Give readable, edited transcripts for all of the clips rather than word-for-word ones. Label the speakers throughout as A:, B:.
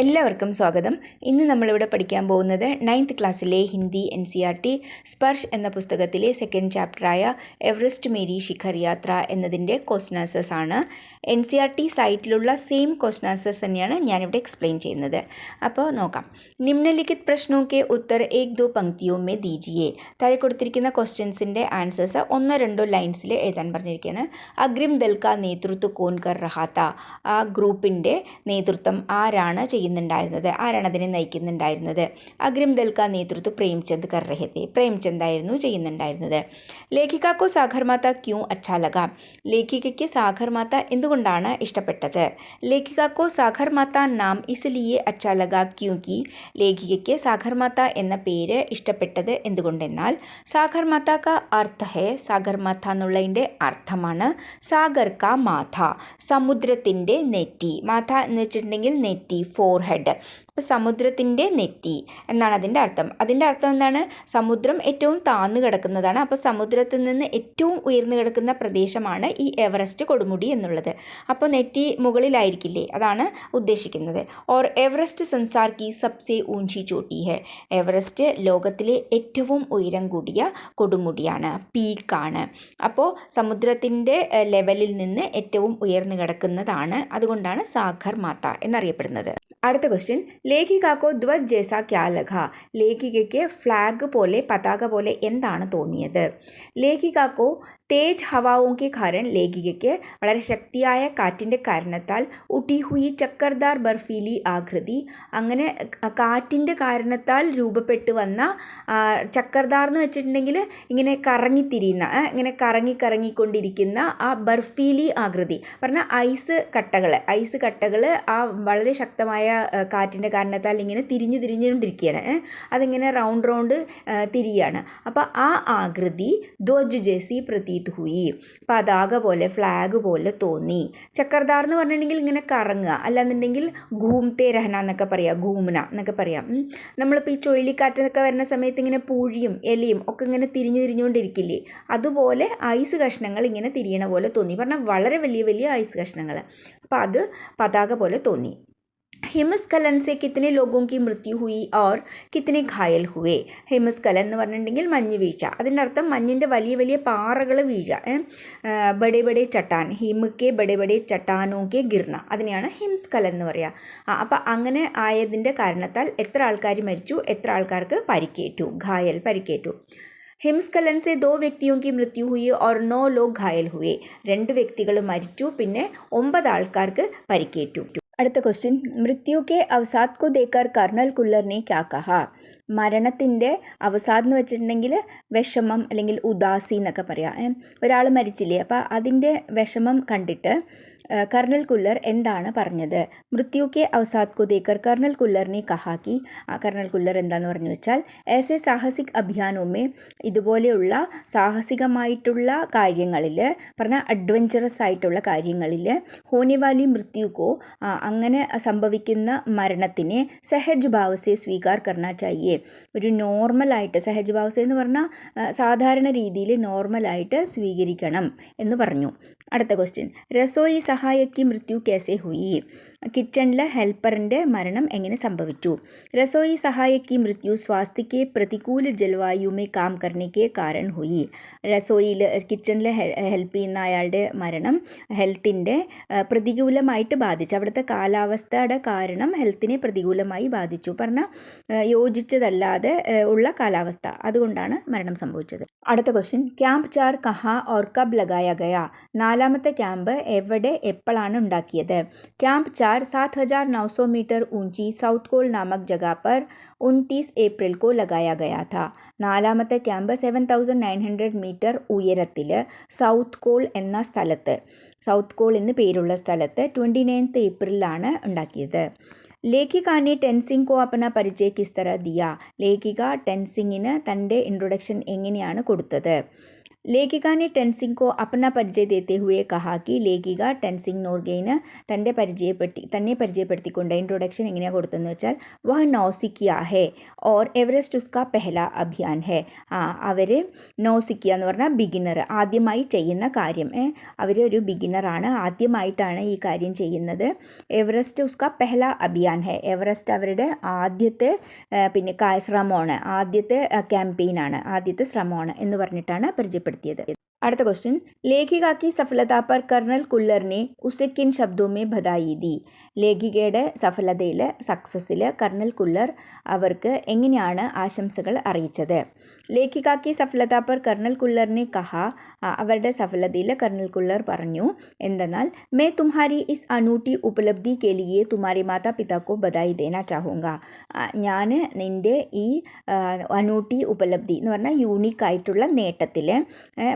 A: എല്ലാവർക്കും സ്വാഗതം. ഇന്ന് നമ്മളിവിടെ പഠിക്കാൻ പോകുന്നത് 9th ക്ലാസ്സിലെ ഹിന്ദി NCERT സ്പർശ് എന്ന പുസ്തകത്തിലെ സെക്കൻഡ് ചാപ്റ്ററായ എവറസ്റ്റ് മേരി ശിഖർ യാത്ര എന്നതിൻ്റെ ക്വസ്റ്റ്യൻ ആൻസേഴ്സ് ആണ്. NCERT സൈറ്റിലുള്ള സെയിം ക്വസ്റ്റ്യൻ ആൻസേഴ്സ് തന്നെയാണ് ഞാനിവിടെ എക്സ്പ്ലെയിൻ ചെയ്യുന്നത്. അപ്പോൾ നോക്കാം. നിമ്നലിഖിത് പ്രശ്നോ കെ ഉത്തർ 1-2 പങ്ക്തിയോ മേ ദീജിയേ. താഴെ കൊടുത്തിരിക്കുന്ന ക്വസ്റ്റ്യൻസിൻ്റെ ആൻസേഴ്സ് 1-2 ലൈൻസിൽ എഴുതാൻ പറഞ്ഞിരിക്കുകയാണ്. അഗ്രിം ദൽ കാ നേതൃത്വ കോൻ കർ രഹാ താ. ആ ഗ്രൂപ്പിൻ്റെ നേതൃത്വം ആരാണ് ചെയ്യുന്നുണ്ടായിരുന്നത്, ആരാണ് അതിനെ നയിക്കുന്നുണ്ടായിരുന്നത്? അഗ്രിം ദൽ കാ നേതൃത്വ പ്രേംചന്ദ് കർ രഹേ തെ. പ്രേംചന്ദ് ആയിരുന്നു ചെയ്യുന്നുണ്ടായിരുന്നത്. ലേഖികാക്കോ സാഗർ മാത ക്യൂ അച്ഛാ ലഗ. ലേഖികയ്ക്ക് സാഗർ മാത എന്തുകൊണ്ടാണ് ഇഷ്ടപ്പെട്ടത്? ലേഖികാക്കോ സാഗർ മാത നാം ഇസ്ലിയെ അച്ഛാ ലഗ ക്യൂങ്കി. ലേഖികയ്ക്ക് സാഗർ മാത എന്ന പേര് ഇഷ്ടപ്പെട്ടത് എന്തുകൊണ്ടെന്നാൽ സാഗർ മാത കാ അർത്ഥ ഹേ, സാഗർ മാത എന്നുള്ളതിൻ്റെ അർത്ഥമാണ് സാഗർ കാ മാഥ, സമുദ്രത്തിൻ്റെ നെറ്റി. മാഥ എന്ന് വെച്ചിട്ടുണ്ടെങ്കിൽ നെറ്റി, ഫോർഹെഡ്. അപ്പോൾ സമുദ്രത്തിൻ്റെ നെറ്റി എന്നാണ് അതിൻ്റെ അർത്ഥം. അതിൻ്റെ അർത്ഥം എന്താണ്? സമുദ്രം ഏറ്റവും താഴ്ന്നു കിടക്കുന്നതാണ്. അപ്പോൾ സമുദ്രത്തിൽ നിന്ന് ഏറ്റവും ഉയർന്നു കിടക്കുന്ന പ്രദേശമാണ് ഈ എവറസ്റ്റ് കൊടുമുടി എന്നുള്ളത്. അപ്പോൾ നെറ്റി മുകളിലായിരിക്കില്ലേ, അതാണ് ഉദ്ദേശിക്കുന്നത്. Or Everest സംസാർ Ki Sabse ഊഞ്ചി Chhoti he. Everest ലോകത്തിലെ ഏറ്റവും ഉയരം കൂടിയ കൊടുമുടിയാണ്, പീക്കാണ്. അപ്പോൾ സമുദ്രത്തിൻ്റെ ലെവലിൽ നിന്ന് ഏറ്റവും ഉയർന്നു കിടക്കുന്നതാണ്, അതുകൊണ്ടാണ് സാഗർ മാത എന്നറിയപ്പെടുന്നത്. അടുത്ത ക്വസ്റ്റ്യൻ, ലേഖികാക്കോ ധ്വജ് ജേസാ ക്യാ ലഗ. ലേഖികയ്ക്ക് ഫ്ലാഗ് പോലെ, പതാക പോലെ എന്താണ് തോന്നിയത്? ലേഖികാക്കോ തേജ് ഹവാओं के कारण, ലേഖികയ്ക്ക് വളരെ ശക്തിയായ കാറ്റിൻ്റെ കാരണത്താൽ ഉട്ടി ഹുയി ചക്കർദാർ ബർഫീലി ആകൃതി, അങ്ങനെ കാറ്റിൻ്റെ കാരണത്താൽ രൂപപ്പെട്ടു വന്ന ചക്കർദാർ എന്ന് വെച്ചിട്ടുണ്ടെങ്കിൽ ഇങ്ങനെ കറങ്ങിത്തിരിയുന്ന, ഇങ്ങനെ കറങ്ങിക്കൊണ്ടിരിക്കുന്ന ആ ബർഫീലി ആകൃതി പറഞ്ഞാൽ ഐസ് കട്ടകൾ ആ വളരെ ശക്തമായ കാറ്റിൻ്റെ കാരണത്താൽ ഇങ്ങനെ തിരിഞ്ഞുകൊണ്ടിരിക്കുകയാണ്. അതിങ്ങനെ റൗണ്ട് തിരിയാണ്. അപ്പോൾ ആ ആകൃതി ധ്വജ് ജേസി പ്രതീത് ഹുയി, പതാക പോലെ, ഫ്ലാഗ് പോലെ തോന്നി. ചക്കർദാർ എന്ന് പറഞ്ഞിട്ടുണ്ടെങ്കിൽ ഇങ്ങനെ കറങ്ങുക, അല്ലാന്നുണ്ടെങ്കിൽ ഘൂംതേ രഹന എന്നൊക്കെ പറയാം, ഘൂമന എന്നൊക്കെ പറയാം. നമ്മളിപ്പോൾ ഈ ചുഴലിക്കാറ്റൊക്കെ വരുന്ന സമയത്ത് ഇങ്ങനെ പൂഴിയും ഇലയും ഒക്കെ ഇങ്ങനെ തിരിഞ്ഞുകൊണ്ടിരിക്കില്ലേ, അതുപോലെ ഐസ് കഷ്ണങ്ങൾ ഇങ്ങനെ തിരിയണ പോലെ തോന്നി. പറഞ്ഞാൽ വളരെ വലിയ വലിയ ഐസ് കഷ്ണങ്ങൾ. അപ്പോൾ അത് പതാക പോലെ തോന്നി. ഹിമസ്ഖലൻ സെ കിത്തനെ ലോഗോं की मृत्यु हुई और कितने घायल हुए. ഹിമസ്ഖലൻ എന്ന് പറഞ്ഞിട്ടുണ്ടെങ്കിൽ മഞ്ഞ് വീഴ്ച. അതിൻ്റെ അർത്ഥം മഞ്ഞിൻ്റെ വലിയ വലിയ പാറകൾ വീഴുക. ബഡേ ബഡേ ചട്ടാൻ, ഹിമക്കെ ബഡേ ബഡേ ചട്ടാനോ കെ ഗിർന, അതിനെയാണ് ഹിംസ്ഖലൻ എന്ന് പറയുക. അപ്പോൾ അങ്ങനെ ആയതിൻ്റെ കാരണത്താൽ എത്ര ആൾക്കാർ മരിച്ചു, എത്ര ആൾക്കാർക്ക് പരിക്കേറ്റു, ഘായൽ, പരിക്കേറ്റു. ഹിംസ്ഖലൻ സെ 2 വ്യക്തിयों की मृत्यु हुई और 9 लोग घायल हुए. 2 വ്യക്തികൾ മരിച്ചു, പിന്നെ 9 ആൾക്കാർക്ക് പരിക്കേറ്റു. അടുത്ത ക്വസ്റ്റ്യൻ, മൃത്യു കെ അവസാദ് കോ ദേക്കർ കർണൽ കുല്ലർ ने क्या कहा. മരണത്തിൻ്റെ അവസാദ് എന്ന് വെച്ചിട്ടുണ്ടെങ്കിൽ വിഷമം അല്ലെങ്കിൽ ഉദാസി എന്നൊക്കെ പറയാം. ഒരാൾ മരിച്ചില്ലേ, അപ്പോൾ അതിൻ്റെ വിഷമം കണ്ടിട്ട് കർണൽ കുല്ലർ എന്താണ് പറഞ്ഞത്? മൃത്യു കെ അവസാദ് കോ ദേക്കർ കർണൽ കുല്ലർ ने कहा कि, കർണൽ കുല്ലർ എന്താണെന്ന് പറഞ്ഞു വെച്ചാൽ ऐसे സാഹസിക് അഭിയാനോമേ, ഇതുപോലെയുള്ള സാഹസികമായിട്ടുള്ള കാര്യങ്ങളിൽ പറഞ്ഞാൽ അഡ്വഞ്ചറസ് ആയിട്ടുള്ള കാര്യങ്ങളിൽ ഹോനെവാലി മൃത്യുക്കോ, അങ്ങനെ സംഭവിക്കുന്ന മരണത്തിനെ സഹജ് ഭാവസെ സ്വീകാർ കർണ ചാഹിയെ. ഒരു നോർമലായിട്ട്, സഹജ് ഭാവസെ എന്ന് പറഞ്ഞാൽ സാധാരണ രീതിയിൽ നോർമലായിട്ട് സ്വീകരിക്കണം എന്ന് പറഞ്ഞു. അടുത്ത ക്വസ്റ്റ്യൻ, രസോയി സഹായക്ക് മൃത്യു കേസെ ഹുയി. കിച്ചണിലെ ഹെൽപ്പറിൻ്റെ മരണം എങ്ങനെ സംഭവിച്ചു? രസോയി സഹായക്ക് മൃത്യു സ്വാസ്ഥ്യക്ക് പ്രതികൂല ജലവായുമേ കാം കർണയ്ക്ക് കാരൺ ഹുയി. രസോയിൽ കിച്ചണിൽ ഹെൽപ്പ് ചെയ്യുന്ന അയാളുടെ മരണം ഹെൽത്തിൻ്റെ പ്രതികൂലമായിട്ട് ബാധിച്ചു. അവിടുത്തെ കാലാവസ്ഥയുടെ കാരണം ഹെൽത്തിനെ പ്രതികൂലമായി ബാധിച്ചു. പറഞ്ഞാൽ യോജിച്ചതല്ലാതെ ഉള്ള കാലാവസ്ഥ, അതുകൊണ്ടാണ് മരണം സംഭവിച്ചത്. അടുത്ത ക്വസ്റ്റ്യൻ, ക്യാമ്പ് 4 കഹാ ഓർ കബ് ലഗായ ഗയാ. 4ാമത്തെ ക്യാമ്പ് എവിടെ, എപ്പോഴാണ് ഉണ്ടാക്കിയത്? ക്യാമ്പ് 4 7,900 मीटर ऊंची साउथ कोल नामक जगह पर 29 अप्रैल को लगाया गया था. 4ാമത്തെ ക്യാമ്പ് 7,900 മീറ്റർ ഉയരത്തിൽ സൗത്ത് കോൾ എന്ന സ്ഥലത്ത്, സൗത്ത് കോൾ എന്ന് പേരുള്ള സ്ഥലത്ത് 29 ഏപ്രിലാണ് ഉണ്ടാക്കിയത്. ലേഖികാനെ ടെൻസിംഗ് കോ അപ്പന പരിചയ കിസ് തരഹ ദിയ. ലേഖിക ടെൻസിങ്ങിന് തൻ്റെ ഇൻട്രൊഡക്ഷൻ എങ്ങനെയാണ് കൊടുത്തത്? ലേഖിക ने ടെൻസിംഗ് को अपना परिचय देते हुए कहा कि ലേഖിക ടെൻസിംഗ് നോർഗെയിന് തന്നെ പരിചയപ്പെടുത്തിക്കൊണ്ട് ഇൻട്രൊഡക്ഷൻ എങ്ങനെയാണ് കൊടുത്തതെന്ന് വെച്ചാൽ വഹ നൗസിക്കിയ ഹേ ഓർ എവറസ്റ്റ് ഉസ്കാ പെഹല അഭിയാൻ ഹേ. അവർ നൗസിക്കിയ എന്ന് പറഞ്ഞാൽ ബിഗിനർ, ആദ്യമായി ചെയ്യുന്ന കാര്യം. അവർ ഒരു ബിഗിനറാണ്, ആദ്യമായിട്ടാണ് ഈ കാര്യം ചെയ്യുന്നത്. എവറസ്റ്റ് ഉസ്കാ പെഹല അഭിയാൻ ഹേ. എവറസ്റ്റ് അവരുടെ ആദ്യത്തെ പിന്നെ ശ്രമമാണ്, ആദ്യത്തെ ക്യാമ്പയിനാണ്, ആദ്യത്തെ ശ്രമമാണ് എന്ന് പറഞ്ഞിട്ടാണ് പരിചയപ്പെടുത്തിയത്. അടുത്ത ക്വസ്റ്റ്യൻ, ലേഖിക की सफलता पर कर्नल कुल्लर ने उसे किन शब्दों में बधाई दी. ലേഖികയുടെ സഫലതയിൽ, സക്സസ്സിൽ കർണൽ കുല്ലർ അവർക്ക് എങ്ങനെയാണ് ആശംസകൾ അറിയിച്ചത്. ലേഖിക की सफलता पर कर्नल कुल्लर ने कहा, അവരുടെ സഫലതയിൽ കർണൽ കുല്ലർ പറഞ്ഞു എന്തെന്നാൽ, मैं तुम्हारी इस अनूठी उपलब्धि के लिए तुम्हारे माता पिता को बधाई देना चाहूँगा. ഞാൻ നിൻ്റെ ഈ അനൂട്ടി ഉപലബ്ധി എന്ന് പറഞ്ഞാൽ യൂണീക്ക് ആയിട്ടുള്ള നേട്ടത്തിൽ,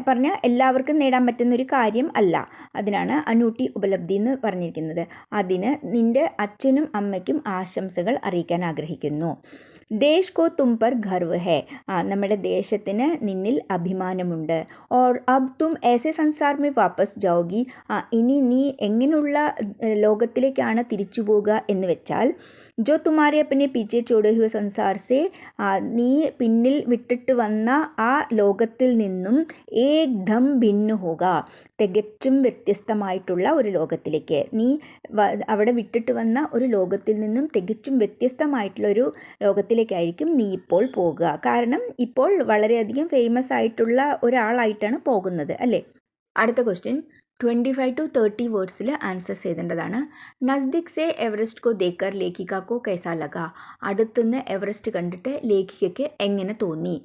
A: പറഞ്ഞാൽ എല്ലാവർക്കും നേടാൻ പറ്റുന്നൊരു കാര്യം അല്ല, അതിനാണ് അനൂട്ടി ഉപലബ്ധി എന്ന് പറഞ്ഞിരിക്കുന്നത്. അതിന് നിൻ്റെ അച്ഛനും അമ്മയ്ക്കും ആശംസകൾ അറിയിക്കാൻ ആഗ്രഹിക്കുന്നു. ദേശ് കോ തും പർ ഗർവ് ഹേ. നമ്മുടെ ദേശത്തിന് നിന്നിൽ അഭിമാനമുണ്ട്. ഓർ അബ് തും ऐसे संसार में वापस जाओगी. ഇനി നീ എങ്ങനെയുള്ള ലോകത്തിലേക്കാണ് തിരിച്ചു പോകുക എന്ന് വെച്ചാൽ, जो तुम्हारे अपने पीछे छोड़े हुए संसार से, നീ പിന്നിൽ വിട്ടിട്ട് വന്ന ആ ലോകത്തിൽ നിന്നും ഏകദം ഭിന്ന ഹോഗ, തികച്ചും വ്യത്യസ്തമായിട്ടുള്ള ഒരു ലോകത്തിലേക്ക്, നീ അവിടെ വിട്ടിട്ട് വന്ന ഒരു ലോകത്തിൽ നിന്നും തികച്ചും വ്യത്യസ്തമായിട്ടുള്ള ഒരു ലോകത്തിലേക്കായിരിക്കും നീ ഇപ്പോൾ പോകുക. കാരണം ഇപ്പോൾ വളരെയധികം ഫേമസ് ആയിട്ടുള്ള ഒരാളായിട്ടാണ് പോകുന്നത് അല്ലേ. അടുത്ത ക്വസ്റ്റ്യൻ, 25 to 30 വേർഡ്സിൽ ആൻസേഴ്സ് എഴുതേണ്ടതാണ്. നസ്ദിക് സെ എവറസ്റ്റ് കോ ദേക്കർ ലേഖിക കോ കൈസാ ലഗ. അടുത്തുനിന്ന് എവറസ്റ്റ് കണ്ടിട്ട് ലേഖികയ്ക്ക് എങ്ങനെ തോന്നി.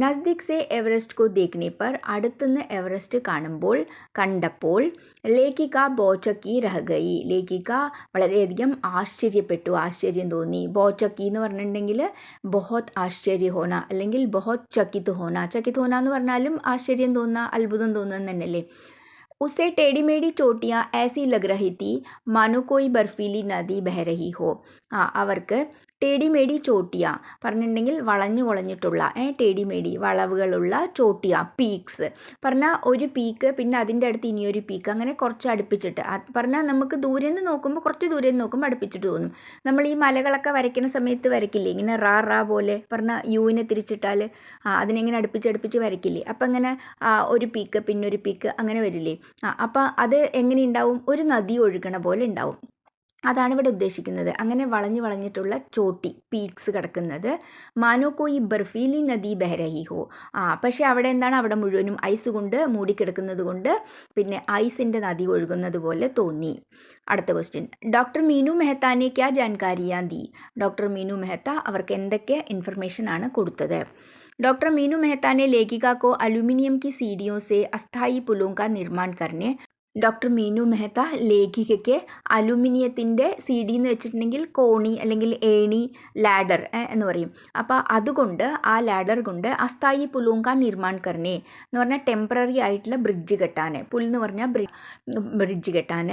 A: നസ്ദിക് സെ എവറസ്റ്റ് കോ ദേഖ്നെ പർ, അടുത്തുനിന്ന് എവറസ്റ്റ് കണ്ടപ്പോൾ ലേഖിക ബോച്ചക്കി രഹ ഗയി. ലേഖിക വളരെയധികം ആശ്ചര്യം തോന്നി. ബോച്ചക്കി എന്ന് പറഞ്ഞിട്ടുണ്ടെങ്കിൽ ബഹുത് ആശ്ചര്യ ഹോന അല്ലെങ്കിൽ ബഹുത് ചകിത് ഹോന എന്ന് പറഞ്ഞാലും ആശ്ചര്യം തോന്നുക, അത്ഭുതം തോന്നുക തന്നെയല്ലേ. उसे टेढ़ी मेढ़ी चोटियाँ ऐसी लग रही थी मानो कोई बर्फीली नदी बह रही हो. അവർക്ക് ടേഡി മേഡി ചോട്ടിയ പറഞ്ഞിട്ടുണ്ടെങ്കിൽ വളഞ്ഞിട്ടുള്ള ടേഡി മേഡി വളവുകളുള്ള ചോട്ടിയ, പീക്സ് പറഞ്ഞാൽ ഒരു പീക്ക്, പിന്നെ അതിൻ്റെ അടുത്ത് ഇനിയൊരു പീക്ക്, അങ്ങനെ കുറച്ച് അടുപ്പിച്ചിട്ട് പറഞ്ഞാൽ നമുക്ക് ദൂരെ നിന്ന് നോക്കുമ്പോൾ, കുറച്ച് ദൂരെ നിന്ന് നോക്കുമ്പോൾ അടുപ്പിച്ചിട്ട് തോന്നും. നമ്മൾ ഈ മലകളൊക്കെ വരയ്ക്കുന്ന സമയത്ത് വരയ്ക്കില്ലേ ഇങ്ങനെ റാ പോലെ, പറഞ്ഞാൽ യുവിനെ തിരിച്ചിട്ടാൽ അതിനെങ്ങനെ അടുപ്പിച്ച് വരയ്ക്കില്ലേ. അപ്പം അങ്ങനെ ഒരു പീക്ക് പിന്നൊരു പീക്ക് അങ്ങനെ വരില്ലേ. അപ്പം അത് എങ്ങനെ ഉണ്ടാവും, ഒരു നദി ഒഴുകണ പോലെ ഉണ്ടാവും. അതാണ് ഇവിടെ ഉദ്ദേശിക്കുന്നത്. അങ്ങനെ വളഞ്ഞിട്ടുള്ള ചോട്ടി, പീക്സ് കിടക്കുന്നത്. മാനോ കോയി ബർഫീലി നദി ബഹരഹി ഹോ. പക്ഷേ അവിടെ എന്താണ്, അവിടെ മുഴുവനും ഐസ് കൊണ്ട് മൂടിക്കിടക്കുന്നത് കൊണ്ട് പിന്നെ ഐസിൻ്റെ നദി ഒഴുകുന്നത് പോലെ തോന്നി. അടുത്ത ക്വസ്റ്റ്യൻ, ഡോക്ടർ മീനു മെഹ്താനെ ക്യാ ജാൻകാരിയാ ദി. ഡോക്ടർ മീനു മെഹ്ത്ത അവർക്ക് എന്തൊക്കെ ഇൻഫർമേഷൻ ആണ് കൊടുത്തത്. डॉक्टर मीनू मेहता ने लेखिका को एल्यूमिनियम की सीढ़ियों से अस्थायी पुलों का निर्माण करने. ഡോക്ടർ മീനു മെഹ്ത്ത ലേഖികയ്ക്ക് അലുമിനിയത്തിൻ്റെ CD എന്ന് വെച്ചിട്ടുണ്ടെങ്കിൽ കോണി അല്ലെങ്കിൽ ഏണി, ലാഡർ എന്ന് പറയും. അപ്പോൾ അതുകൊണ്ട് ആ ലാഡർ കൊണ്ട് അസ്ഥായി പുലൂങ്ക നിർമ്മാൺ കർണേ എന്ന് പറഞ്ഞാൽ ടെമ്പററി ആയിട്ടുള്ള ബ്രിഡ്ജ് കെട്ടാൻ, പുൽ എന്ന് പറഞ്ഞാൽ ബ്രിഡ്ജ് കെട്ടാൻ.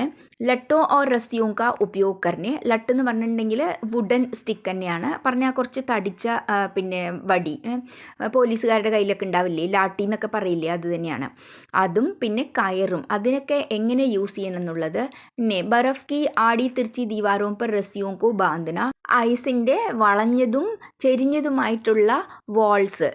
A: ലട്ടോ ഓർ റസിയോങ്ക ഉപയോഗ കർണേ. ലട്ട് എന്ന് പറഞ്ഞിട്ടുണ്ടെങ്കിൽ വുഡൻ സ്റ്റിക്ക് തന്നെയാണ്, പറഞ്ഞാൽ കുറച്ച് തടിച്ച പിന്നെ വടി, പോലീസുകാരുടെ കയ്യിലൊക്കെ ഉണ്ടാവില്ലേ ലാട്ടി എന്നൊക്കെ പറയില്ലേ, അത് തന്നെയാണ്. അതും പിന്നെ കയറും, അതിനൊക്കെ എങ്ങനെ യൂസ് ചെയ്യണം എന്നുള്ളത്. പിന്നെ ബർഫ് കി ആടി തിർച്ചി ദീവാറോ പർ റസിയോ കോ ബാന്ധന. ഐസിൻ്റെ വളഞ്ഞതും ചെരിഞ്ഞതുമായിട്ടുള്ള വാൾസ്,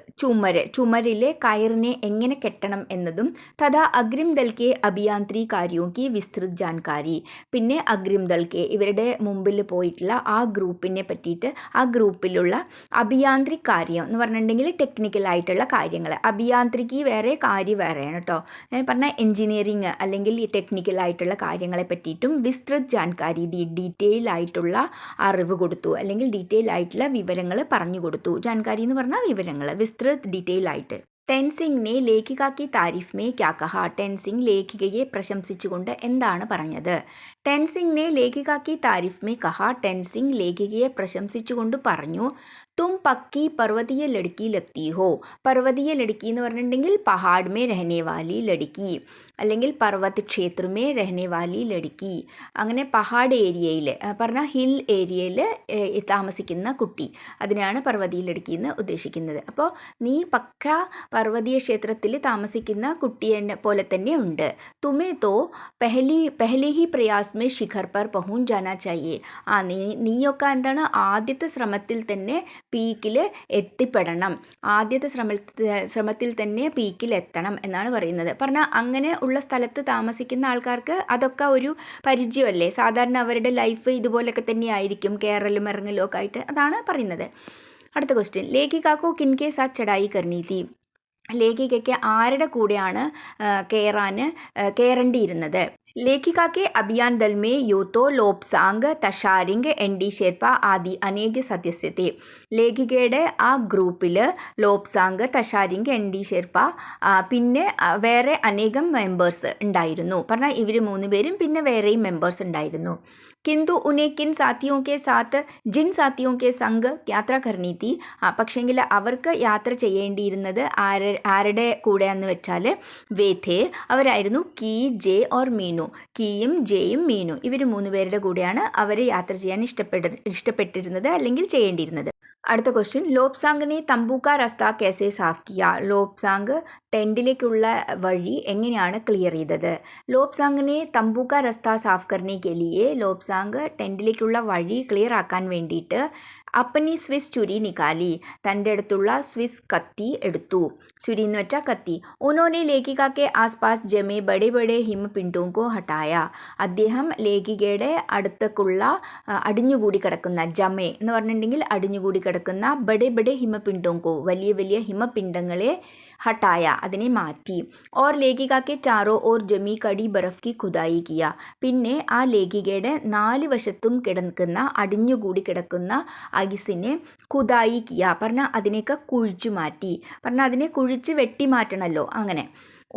A: ചുമരിലെ കയറിനെ എങ്ങനെ കെട്ടണം എന്നതും. തഥാ അഗ്രിം ദൾ കെ അഭിയാന്ത്രി കാര്യോ കി വിസ്തൃത് ജാൻകാരി. പിന്നെ അഗ്രിം ദൾ കെ ഇവരുടെ മുമ്പിൽ പോയിട്ടുള്ള ആ ഗ്രൂപ്പിനെ പറ്റിയിട്ട്, ആ ഗ്രൂപ്പിലുള്ള അഭിയാന്ത്രിക് കാര്യം എന്ന് പറഞ്ഞിട്ടുണ്ടെങ്കിൽ ടെക്നിക്കലായിട്ടുള്ള കാര്യങ്ങൾ. അഭിയാന്ത്രിക്ക് വേറെ, കാര്യം വേറെയാണ് കേട്ടോ. പറഞ്ഞാൽ എൻജിനീയറിങ് അല്ലെങ്കിൽ ടെക്നിക്കലായിട്ടുള്ള കാര്യങ്ങളെ പറ്റിയിട്ടും വിസ്തൃത് ജാൻകാരി, ഡീറ്റെയിൽ ആയിട്ടുള്ള അറിവ് കൊടുത്തു, അല്ലെങ്കിൽ ഡീറ്റെയിൽ ആയിട്ടുള്ള വിവരങ്ങൾ പറഞ്ഞു കൊടുത്തു. ജാൻകാരി എന്ന് പറഞ്ഞാൽ വിവരങ്ങൾ, വിസ്തൃത് ഡീറ്റെയിൽ ആയിട്ട്. ടെൻസിംഗ് ने लेखिका की तारीफ में क्या कहा. ടെൻസിംഗ് ലേഖികയെ പ്രശംസിച്ചുകൊണ്ട് എന്താണ് പറഞ്ഞത്. ടെൻസിംഗ് ने लेखिका की तारीफ में कहा. ടെൻസിംഗ് ലേഖികയെ പ്രശംസിച്ചുകൊണ്ട് പറഞ്ഞു, തും പക്കി പർവ്വതീയ ലടുക്കി ലഗ്തി ഹോ. പർവ്വതീയ ലടുക്കി എന്ന് പറഞ്ഞിട്ടുണ്ടെങ്കിൽ പഹാഡ് മേ രഹനെ വാലി ലടുക്കി, അല്ലെങ്കിൽ പർവ്വത് ക്ഷേത്ര മേ രഹനെ വാലി ലടുക്കി. അങ്ങനെ പഹാഡ് ഏരിയയിൽ പറഞ്ഞാൽ ഹിൽ ഏരിയയിൽ താമസിക്കുന്ന കുട്ടി, അതിനാണ് പർവ്വതീയ ലടുക്കി എന്ന് ഉദ്ദേശിക്കുന്നത്. അപ്പോൾ നീ പക്ക പർവ്വതീയ ക്ഷേത്രത്തിൽ താമസിക്കുന്ന കുട്ടിയെ പോലെ തന്നെ ഉണ്ട്. തുമേ തോ പെഹലി ഹി പ്രയാസ് മേ ശിഖർ പർ പഹുഞ്ച് ജാനാ ചാഹിയെ. നീയൊക്കെ എന്താണ് ആദ്യത്തെ ശ്രമത്തിൽ തന്നെ പീക്കിൽ എത്തിപ്പെടണം, ആദ്യത്തെ ശ്രമത്തിൽ തന്നെ പീക്കിൽ എത്തണം എന്നാണ് പറയുന്നത്. പറഞ്ഞാൽ അങ്ങനെ ഉള്ള സ്ഥലത്ത് താമസിക്കുന്ന ആൾക്കാർക്ക് അതൊക്കെ ഒരു പരിചയമല്ലേ, സാധാരണ അവരുടെ ലൈഫ് ഇതുപോലൊക്കെ തന്നെയായിരിക്കും, കയറലും ഇറങ്ങലും ഒക്കെ ആയിട്ട്, അതാണ് പറയുന്നത്. അടുത്ത ക്വസ്റ്റ്യൻ, ലേഖികാക്കോ കിൻകെ സാത്ത് ചടായി കർണി തീ. ലേഖികയ്ക്ക് ആരുടെ കൂടെയാണ് കയറേണ്ടിയിരുന്നത്? लेखिका के अभियान दल में യൂത്തോ ലോപ്സാങ് തഷാരിങ് എൻ ഡി ഷെർപ്പ ആദി അനേക സദസ്യ थे. ലേഖികയുടെ ആ ഗ്രൂപ്പിൽ ലോപ്സാങ്, തഷാരിങ്, എൻ ഡി ഷെർപ്പ, പിന്നെ വേറെ അനേകം മെമ്പേഴ്സ് ഉണ്ടായിരുന്നു. പറഞ്ഞാൽ ഇവർ 3 പേരും പിന്നെ വേറെയും മെമ്പേഴ്സ് ഉണ്ടായിരുന്നു. किंतु उन्हें किन साथियों के साथ जिन साथियों के संग യാത്ര करनी थी. പക്ഷെങ്കിൽ അവർക്ക് യാത്ര ചെയ്യേണ്ടിയിരുന്നത് ആരുടെ കൂടെയെന്ന് വെച്ചാൽ വേഥേ, അവരായിരുന്നു കീ, ജെ ഓർ മീനു. കീയും ജെയും മീനു, ഇവർ 3 പേരുടെ കൂടെയാണ് അവർ യാത്ര ചെയ്യാൻ ഇഷ്ടപ്പെട്ടിരുന്നത് അല്ലെങ്കിൽ ചെയ്യേണ്ടിയിരുന്നത്. അടുത്ത ക്വസ്റ്റ്യൻ, ലോപ്സാങ്ങിനെ തമ്പൂക്ക റസ്ത കേസെ സാഫ് കിയ. ലോപ്സാങ് ടെൻറ്റിലേക്കുള്ള വഴി എങ്ങനെയാണ് ക്ലിയർ ചെയ്തത്? ലോപ്സാങ്ങിനെ തമ്പൂക്ക റസ്ത സാഫ് കർനെ കെ ലിയെ, ലോപ്സാങ് ടെൻറ്റിലേക്കുള്ള വഴി ക്ലിയർ ആക്കാൻ വേണ്ടിയിട്ട് അപ്പനി സ്വിസ് ചുരി നിക്കാലി, തൻ്റെ അടുത്തുള്ള സ്വിസ് കത്തി എടുത്തു. ചുരി എന്ന് വെച്ചാൽ കത്തി. ഉനോനെ ലേഖികാക്കെ ആസ്പാസ് ജമെ ബഡെ ബഡെ ഹിമ പിണ്ടോങ്കോ ഹട്ടായ. അദ്ദേഹം ലേഖികയുടെ അടുത്തേക്കുള്ള അടിഞ്ഞുകൂടി കിടക്കുന്ന, ജമെ എന്ന് പറഞ്ഞിട്ടുണ്ടെങ്കിൽ അടിഞ്ഞുകൂടി കിടക്കുന്ന, ബഡെ ബഡെ ഹിമ പിണ്ടോങ്കോ വലിയ വലിയ ഹിമപിണ്ഡങ്ങളെ ഹട്ടായ അതിനെ മാറ്റി. ഓർ ലേഖികാക്കെ ചാറോ ഓർ ജമി കടി ബർഫ് കി ഖുദായി കിയ. പിന്നെ ആ ലേഖികയുടെ 4 വശത്തും കിടക്കുന്ന അടിഞ്ഞുകൂടി കിടക്കുന്ന ഐസിനെ ഖുദായി കിയ, പറഞ്ഞാൽ അതിനെയൊക്കെ കുഴിച്ചു മാറ്റി, പറഞ്ഞാൽ അതിനെ കുഴിച്ച് വെട്ടി മാറ്റണമല്ലോ, അങ്ങനെ.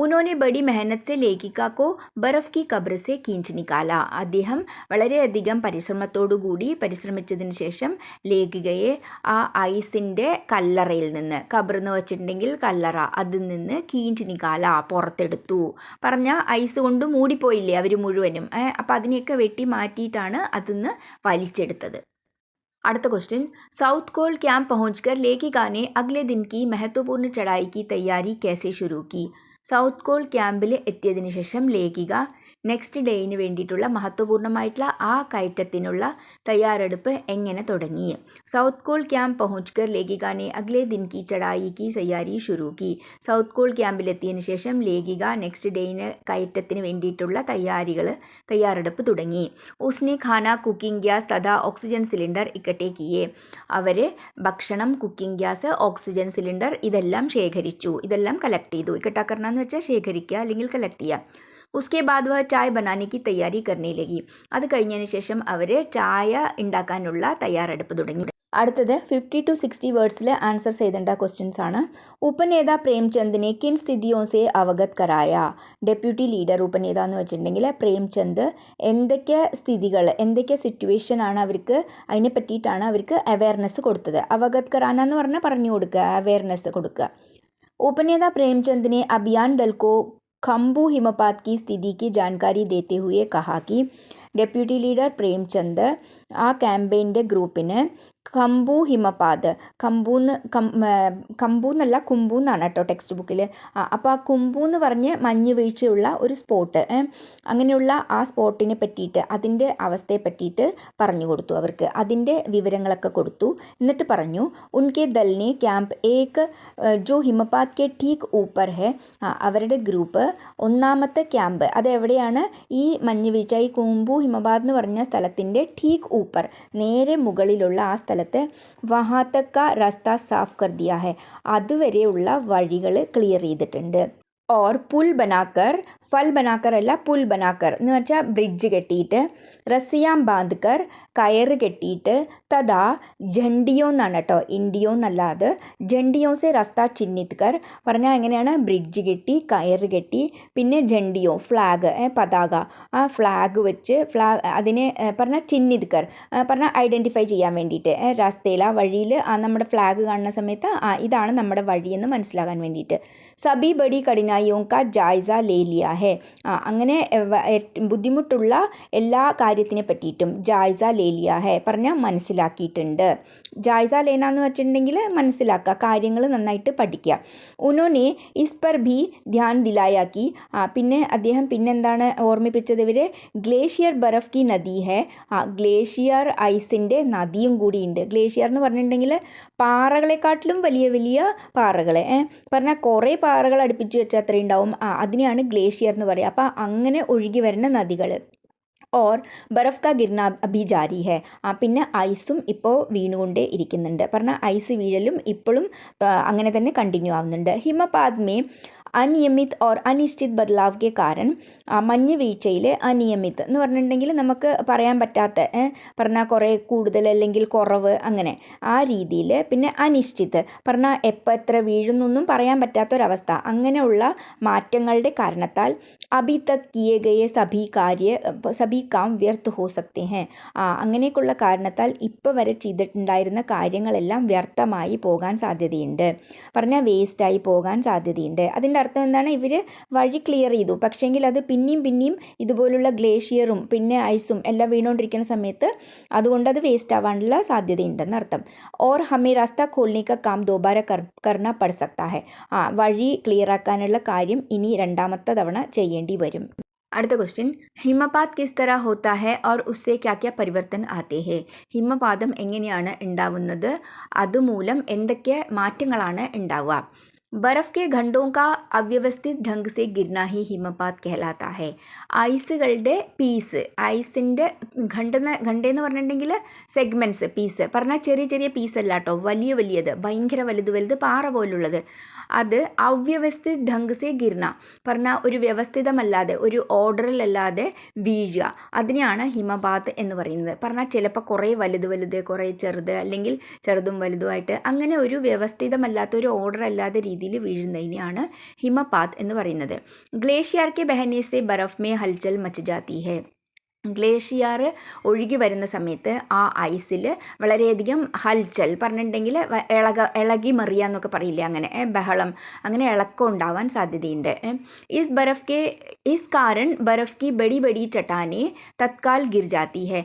A: ഉനോനെ ബഡി മെഹനത്ത് സെ ലേഖിക കോ ബർഫ് കി ഖബ്ർ സെ കീഞ്ച് നിക്കാല. അദ്ദേഹം വളരെയധികം പരിശ്രമത്തോടുകൂടി പരിശ്രമിച്ചതിന് ശേഷം ലേഖികയെ ആ ഐസിൻ്റെ കല്ലറയിൽ നിന്ന്, ഖബ്ർ എന്ന് വെച്ചിട്ടുണ്ടെങ്കിൽ കല്ലറ, അതിൽ നിന്ന് കീഞ്ച് നിക്കാല പുറത്തെടുത്തു. പറഞ്ഞാൽ ഐസ് കൊണ്ട് മൂടിപ്പോയില്ലേ അവർ മുഴുവനും, അപ്പോൾ അതിനെയൊക്കെ വെട്ടി മാറ്റിയിട്ടാണ് അതിന്ന് വലിച്ചെടുത്തത്. അടുത്ത ക്വസ്റ്റ്യൻ, साउथ कोल कैंप पहुंचकर लेखिका ने अगले दिन की महत्वपूर्ण चढ़ाई की तैयारी कैसे शुरू की. സൗത്ത് കോൾ ക്യാമ്പിൽ എത്തിയതിന് ശേഷം ലേഖിക നെക്സ്റ്റ് ഡേയിന് വേണ്ടിയിട്ടുള്ള മഹത്വപൂർണ്ണമായിട്ടുള്ള ആ കയറ്റത്തിനുള്ള തയ്യാറെടുപ്പ് എങ്ങനെ തുടങ്ങി? സൗത്ത് കോൾ ക്യാമ്പ് പहुंचकर ലേഖിക ने अगले दिन की चढ़ाई की तैयारी शुरू की. സൗത്ത് കോൾ ക്യാമ്പിലെത്തിയതിന് ശേഷം ലേഖിക നെക്സ്റ്റ് ഡേയിന് കയറ്റത്തിന് വേണ്ടിയിട്ടുള്ള തയ്യാറെടുപ്പ് തുടങ്ങി. ഉസ്നെ ഖാന, കുക്കിംഗ് ഗ്യാസ് തഥാ ഓക്സിജൻ സിലിണ്ടർ ഇക്കട്ടെ കിയെ. അവർ ഭക്ഷണം, കുക്കിംഗ് ഗ്യാസ്, ഓക്സിജൻ സിലിണ്ടർ ഇതെല്ലാം ശേഖരിച്ചു, ഇതെല്ലാം കളക്ട് ചെയ്തു. ഇക്കട്ടാ കർണ എന്ന് വെച്ചാൽ ശേഖരിക്കുക അല്ലെങ്കിൽ കളക്ട് ചെയ്യുക. ഉസ്കെ ബാദ് വ ചായ ബനാനെക്ക് തയ്യാറി കർണേ ലഗി. അത് കഴിഞ്ഞതിന് ശേഷം അവർ ചായ ഉണ്ടാക്കാനുള്ള തയ്യാറെടുപ്പ് തുടങ്ങി. അടുത്തത് 50 to 60 വേർഡ്സിൽ ആൻസർ ചെയ്തേണ്ട ക്വസ്റ്റ്യൻസ് ആണ്. ഉപനേതാ പ്രേംചന്ദിനെ കിൻ സ്ഥിതിയോ സെ അവഗത് കരായ. ഡെപ്യൂട്ടി ലീഡർ ഉപനേത എന്ന് വെച്ചിട്ടുണ്ടെങ്കിൽ പ്രേംചന്ദ് എന്തൊക്കെ സ്ഥിതികൾ, എന്തൊക്കെ സിറ്റുവേഷൻ ആണ് അവർക്ക്, അതിനെ പറ്റിയിട്ടാണ് അവർക്ക് അവയർനെസ് കൊടുത്തത്. അവഗത് കരാന എന്ന് പറഞ്ഞാൽ പറഞ്ഞു കൊടുക്കുക, അവയർനെസ് കൊടുക്കുക. उपनेता प्रेमचंद ने अभियान दल को खम्बू हिमपात की स्थिति की जानकारी देते हुए कहा कि ഡെപ്യൂട്ടി ലീഡർ പ്രേംചന്ദ് ആ ക്യാമ്പയിൻ്റെ ഗ്രൂപ്പിന് ഖംബു ഹിമപാത്, കമ്പു എന്നല്ല കുംബു എന്നാണ് കേട്ടോ ടെക്സ്റ്റ് ബുക്കിൽ. അപ്പോൾ ആ കുംബു എന്ന് പറഞ്ഞ് മഞ്ഞ് വീഴ്ചയുള്ള ഒരു സ്പോട്ട്, അങ്ങനെയുള്ള ആ സ്പോട്ടിനെ പറ്റിയിട്ട്, അതിൻ്റെ അവസ്ഥയെ പറ്റിയിട്ട് പറഞ്ഞു കൊടുത്തു അവർക്ക്, അതിൻ്റെ വിവരങ്ങളൊക്കെ കൊടുത്തു. എന്നിട്ട് പറഞ്ഞു ഉൻകെ ദൽനെ ക്യാമ്പ് ഏക് ജോ ഹിമപാത് കെ ടീക്ക് ഊപ്പർ ഹെ. അവരുടെ ഗ്രൂപ്പ് ഒന്നാമത്തെ ക്യാമ്പ് അതെവിടെയാണ്? ഈ മഞ്ഞ് വീഴ്ച, ഈ കുംബു ഹിമപാത് എന്ന് പറഞ്ഞ സ്ഥലത്തിൻ്റെ ടീക്ക് ഊപ്പർ, നേരെ മുകളിലുള്ള ആ സ്ഥലത്ത് വഹാത്തക്ക റസ്ത സാഫ് കർ ദിയ ഹെ, അതുവരെയുള്ള വഴികൾ ക്ലിയർ ചെയ്തിട്ടുണ്ട്. और पुल बनाकर, फल बनाकर अല്ല പുൽ बनाकर എന്ന് വെച്ചാൽ ബ്രിഡ്ജ് കെട്ടിയിട്ട്, റസിയാം ബാന്ധ്കർ കയറ് കെട്ടിയിട്ട്, തഥാ ജണ്ടിയോ എന്നാണ് കേട്ടോ, ഇൻഡിയോ എന്നല്ല അത്, ജണ്ടിയോ സെ റസ്ത ചിഹ്നിത് കർ പറഞ്ഞാൽ എങ്ങനെയാണ്, ബ്രിഡ്ജ് കെട്ടി, കയറ് കെട്ടി, പിന്നെ ജണ്ടിയോ ഫ്ലാഗ്, പതാക, ആ ഫ്ലാഗ് വെച്ച് അതിനെ പറഞ്ഞാൽ ചിഹ്നിത് കർ പറഞ്ഞാൽ ഐഡൻറ്റിഫൈ ചെയ്യാൻ വേണ്ടിയിട്ട്, രാസ്തയിൽ ആ വഴിയിൽ നമ്മുടെ ഫ്ലാഗ് കാണുന്ന സമയത്ത് ഇതാണ് നമ്മുടെ വഴിയെന്ന് മനസ്സിലാകാൻ വേണ്ടിയിട്ട്. സബി ബഡി കഠിനായിയോं का जायज़ा ले लिया है അങ്ങനെ ബുദ്ധിമുട്ടുള്ള എല്ലാ കാര്യത്തിനെ പറ്റിയിട്ടും ജായ്സ ലേ ലിയ ഹെ പറഞ്ഞാൽ മനസ്സിലാക്കിയിട്ടുണ്ട്. ജായ്സ ലേന എന്ന് വെച്ചിട്ടുണ്ടെങ്കിൽ മനസ്സിലാക്കുക, കാര്യങ്ങൾ നന്നായിട്ട് പഠിക്കുക. ഉനോനെ ഇസ് പർ ഭി ധ്യാൻ ദിലായാക്കി പിന്നെ അദ്ദേഹം പിന്നെന്താണ് ഓർമ്മിപ്പിച്ചത് ഇവർ, ഗ്ലേഷ്യർ ബർഫ് കി നദി ഹെ ഗ്ലേഷ്യർ ഐസിൻ്റെ നദിയും കൂടിയുണ്ട്. ഗ്ലേഷ്യർ എന്ന് പറഞ്ഞിട്ടുണ്ടെങ്കിൽ പാറകളെക്കാട്ടിലും വലിയ വലിയ പാറകൾ പറഞ്ഞാൽ കുറേ പാറകൾ അടുപ്പിച്ച് വെച്ചാൽ അത്രയും ഉണ്ടാവും, അതിനെയാണ് ഗ്ലേഷ്യർ എന്ന് പറയുക. അപ്പോൾ അങ്ങനെ ഒഴുകി വരുന്ന നദികൾ. ഓർ ബർഫ് കാ ഗിർന അഭി ജാരി ഹെ പിന്നെ ഐസും ഇപ്പോൾ വീണുകൊണ്ടേ ഇരിക്കുന്നുണ്ട്. പറഞ്ഞാൽ ഐസ് വീഴലും ഇപ്പോഴും അങ്ങനെ തന്നെ കണ്ടിന്യൂ ആവുന്നുണ്ട്. ഹിമപാത് മേ അനിയമിത് ഓർ അനിശ്ചിത് ബദലാവ് കെ കാരണം മഞ്ഞ് വീഴ്ചയിൽ അനിയമിത് എന്ന് പറഞ്ഞിട്ടുണ്ടെങ്കിൽ നമുക്ക് പറയാൻ പറ്റാത്ത പറഞ്ഞാൽ കുറേ കൂടുതൽ അല്ലെങ്കിൽ കുറവ് അങ്ങനെ ആ രീതിയിൽ. പിന്നെ അനിശ്ചിത് പറഞ്ഞാൽ എപ്പോൾ എത്ര വീഴുന്നൊന്നും പറയാൻ പറ്റാത്തൊരവസ്ഥ, അങ്ങനെയുള്ള മാറ്റങ്ങളുടെ കാരണത്താൽ അഭി തക് കിയേ ഗയേ സഭി കാം വ്യർത്ഥ ഹോ സക്തേ ഹെ അങ്ങനെയൊക്കെയുള്ള കാരണത്താൽ ഇപ്പോൾ വരെ ചെയ്തിട്ടുണ്ടായിരുന്ന കാര്യങ്ങളെല്ലാം വ്യർത്ഥമായി പോകാൻ സാധ്യതയുണ്ട്. പറഞ്ഞാൽ വേസ്റ്റായി പോകാൻ സാധ്യതയുണ്ട്. അതിൻ്റെ അർത്ഥം എന്താണ്, ഇവർ വഴി ക്ലിയർ ചെയ്തു, പക്ഷേങ്കിൽ അത് പിന്നെയും ഇതുപോലുള്ള ഗ്ലേഷ്യറും പിന്നെ ഐസും എല്ലാം വീണുകൊണ്ടിരിക്കുന്ന സമയത്ത് അതുകൊണ്ട് അത് വേസ്റ്റ് ആവാനുള്ള സാധ്യതയുണ്ടെന്ന് അർത്ഥം. ഓർ ഹമേ രാസ്ത ഖോൽനെ കാ കാം ദോബാര കർണ പട് സക്താ ഹെ വഴി ക്ലിയർ ആക്കാനുള്ള കാര്യം ഇനി രണ്ടാമത്തെ തവണ ചെയ്യേണ്ടി വരും. അടുത്ത ക്വസ്റ്റ്യൻ, ഹിമപാത് കിസ് തര ഹോത്താ ഹെ ഓർ ഉസ്സെ ക്യാ ക്യാ പരിവർത്തൻ ആത്തേ ഹെ ഹിമപാതം എങ്ങനെയാണ് ഉണ്ടാവുന്നത്, അതുമൂലം എന്തൊക്കെ മാറ്റങ്ങളാണ് ഉണ്ടാവുക. बर्फ़ के ഖണ്ഡോं का അവ്യവസ്ഥിത് ढंग से गिरना ही हिमपात कहलाता है ഐസുകളുടെ പീസ്, ഐസിൻ്റെ ഖണ്ഡെന്ന് പറഞ്ഞിട്ടുണ്ടെങ്കിൽ സെഗ്മെൻറ്റ്സ്, പീസ് പറഞ്ഞാൽ ചെറിയ ചെറിയ പീസല്ല കേട്ടോ, വലിയത് ഭയങ്കര വലുത് പാറ പോലുള്ളത്, അത് അവ്യവസ്ഥിത് ढंग से गिरना പറഞ്ഞാൽ ഒരു വ്യവസ്ഥിതമല്ലാതെ ഒരു ഓർഡറിലല്ലാതെ വീഴുക, അതിനെയാണ് ഹിമപാത് എന്ന് പറയുന്നത്. പറഞ്ഞാൽ ചിലപ്പോൾ കുറേ വലുത് കുറേ ചെറുത് അല്ലെങ്കിൽ ചെറുതും വലുതുമായിട്ട് അങ്ങനെ ഒരു വ്യവസ്ഥിതമല്ലാത്ത ഒരു ഓർഡർ അല്ലാതെ രീതിയിൽ വീഴുന്നതിനെയാണ് ഹിമപാത് എന്ന് പറയുന്നത്. ഗ്ലേഷ്യർ കെ ബഹനെ സെ ബർഫ് മേ ഹൽചൽ മച്ച് ജാത്തി ഹെ ഗ്ലേഷ്യർ ഒഴുകി വരുന്ന സമയത്ത് ആ ഐസിൽ വളരെയധികം ഹൽച്ചൽ പറഞ്ഞിട്ടുണ്ടെങ്കിൽ ഇളകി മറിയുക എന്നൊക്കെ പറയില്ലേ, അങ്ങനെ ബഹളം, അങ്ങനെ ഇളക്കം ഉണ്ടാവാൻ സാധ്യതയുണ്ട്. ഇസ് കാരണം ബർഫ് കി ബടി ചട്ടാനെ തത്കാൽ ഗിർ ജാത്തി ഹെ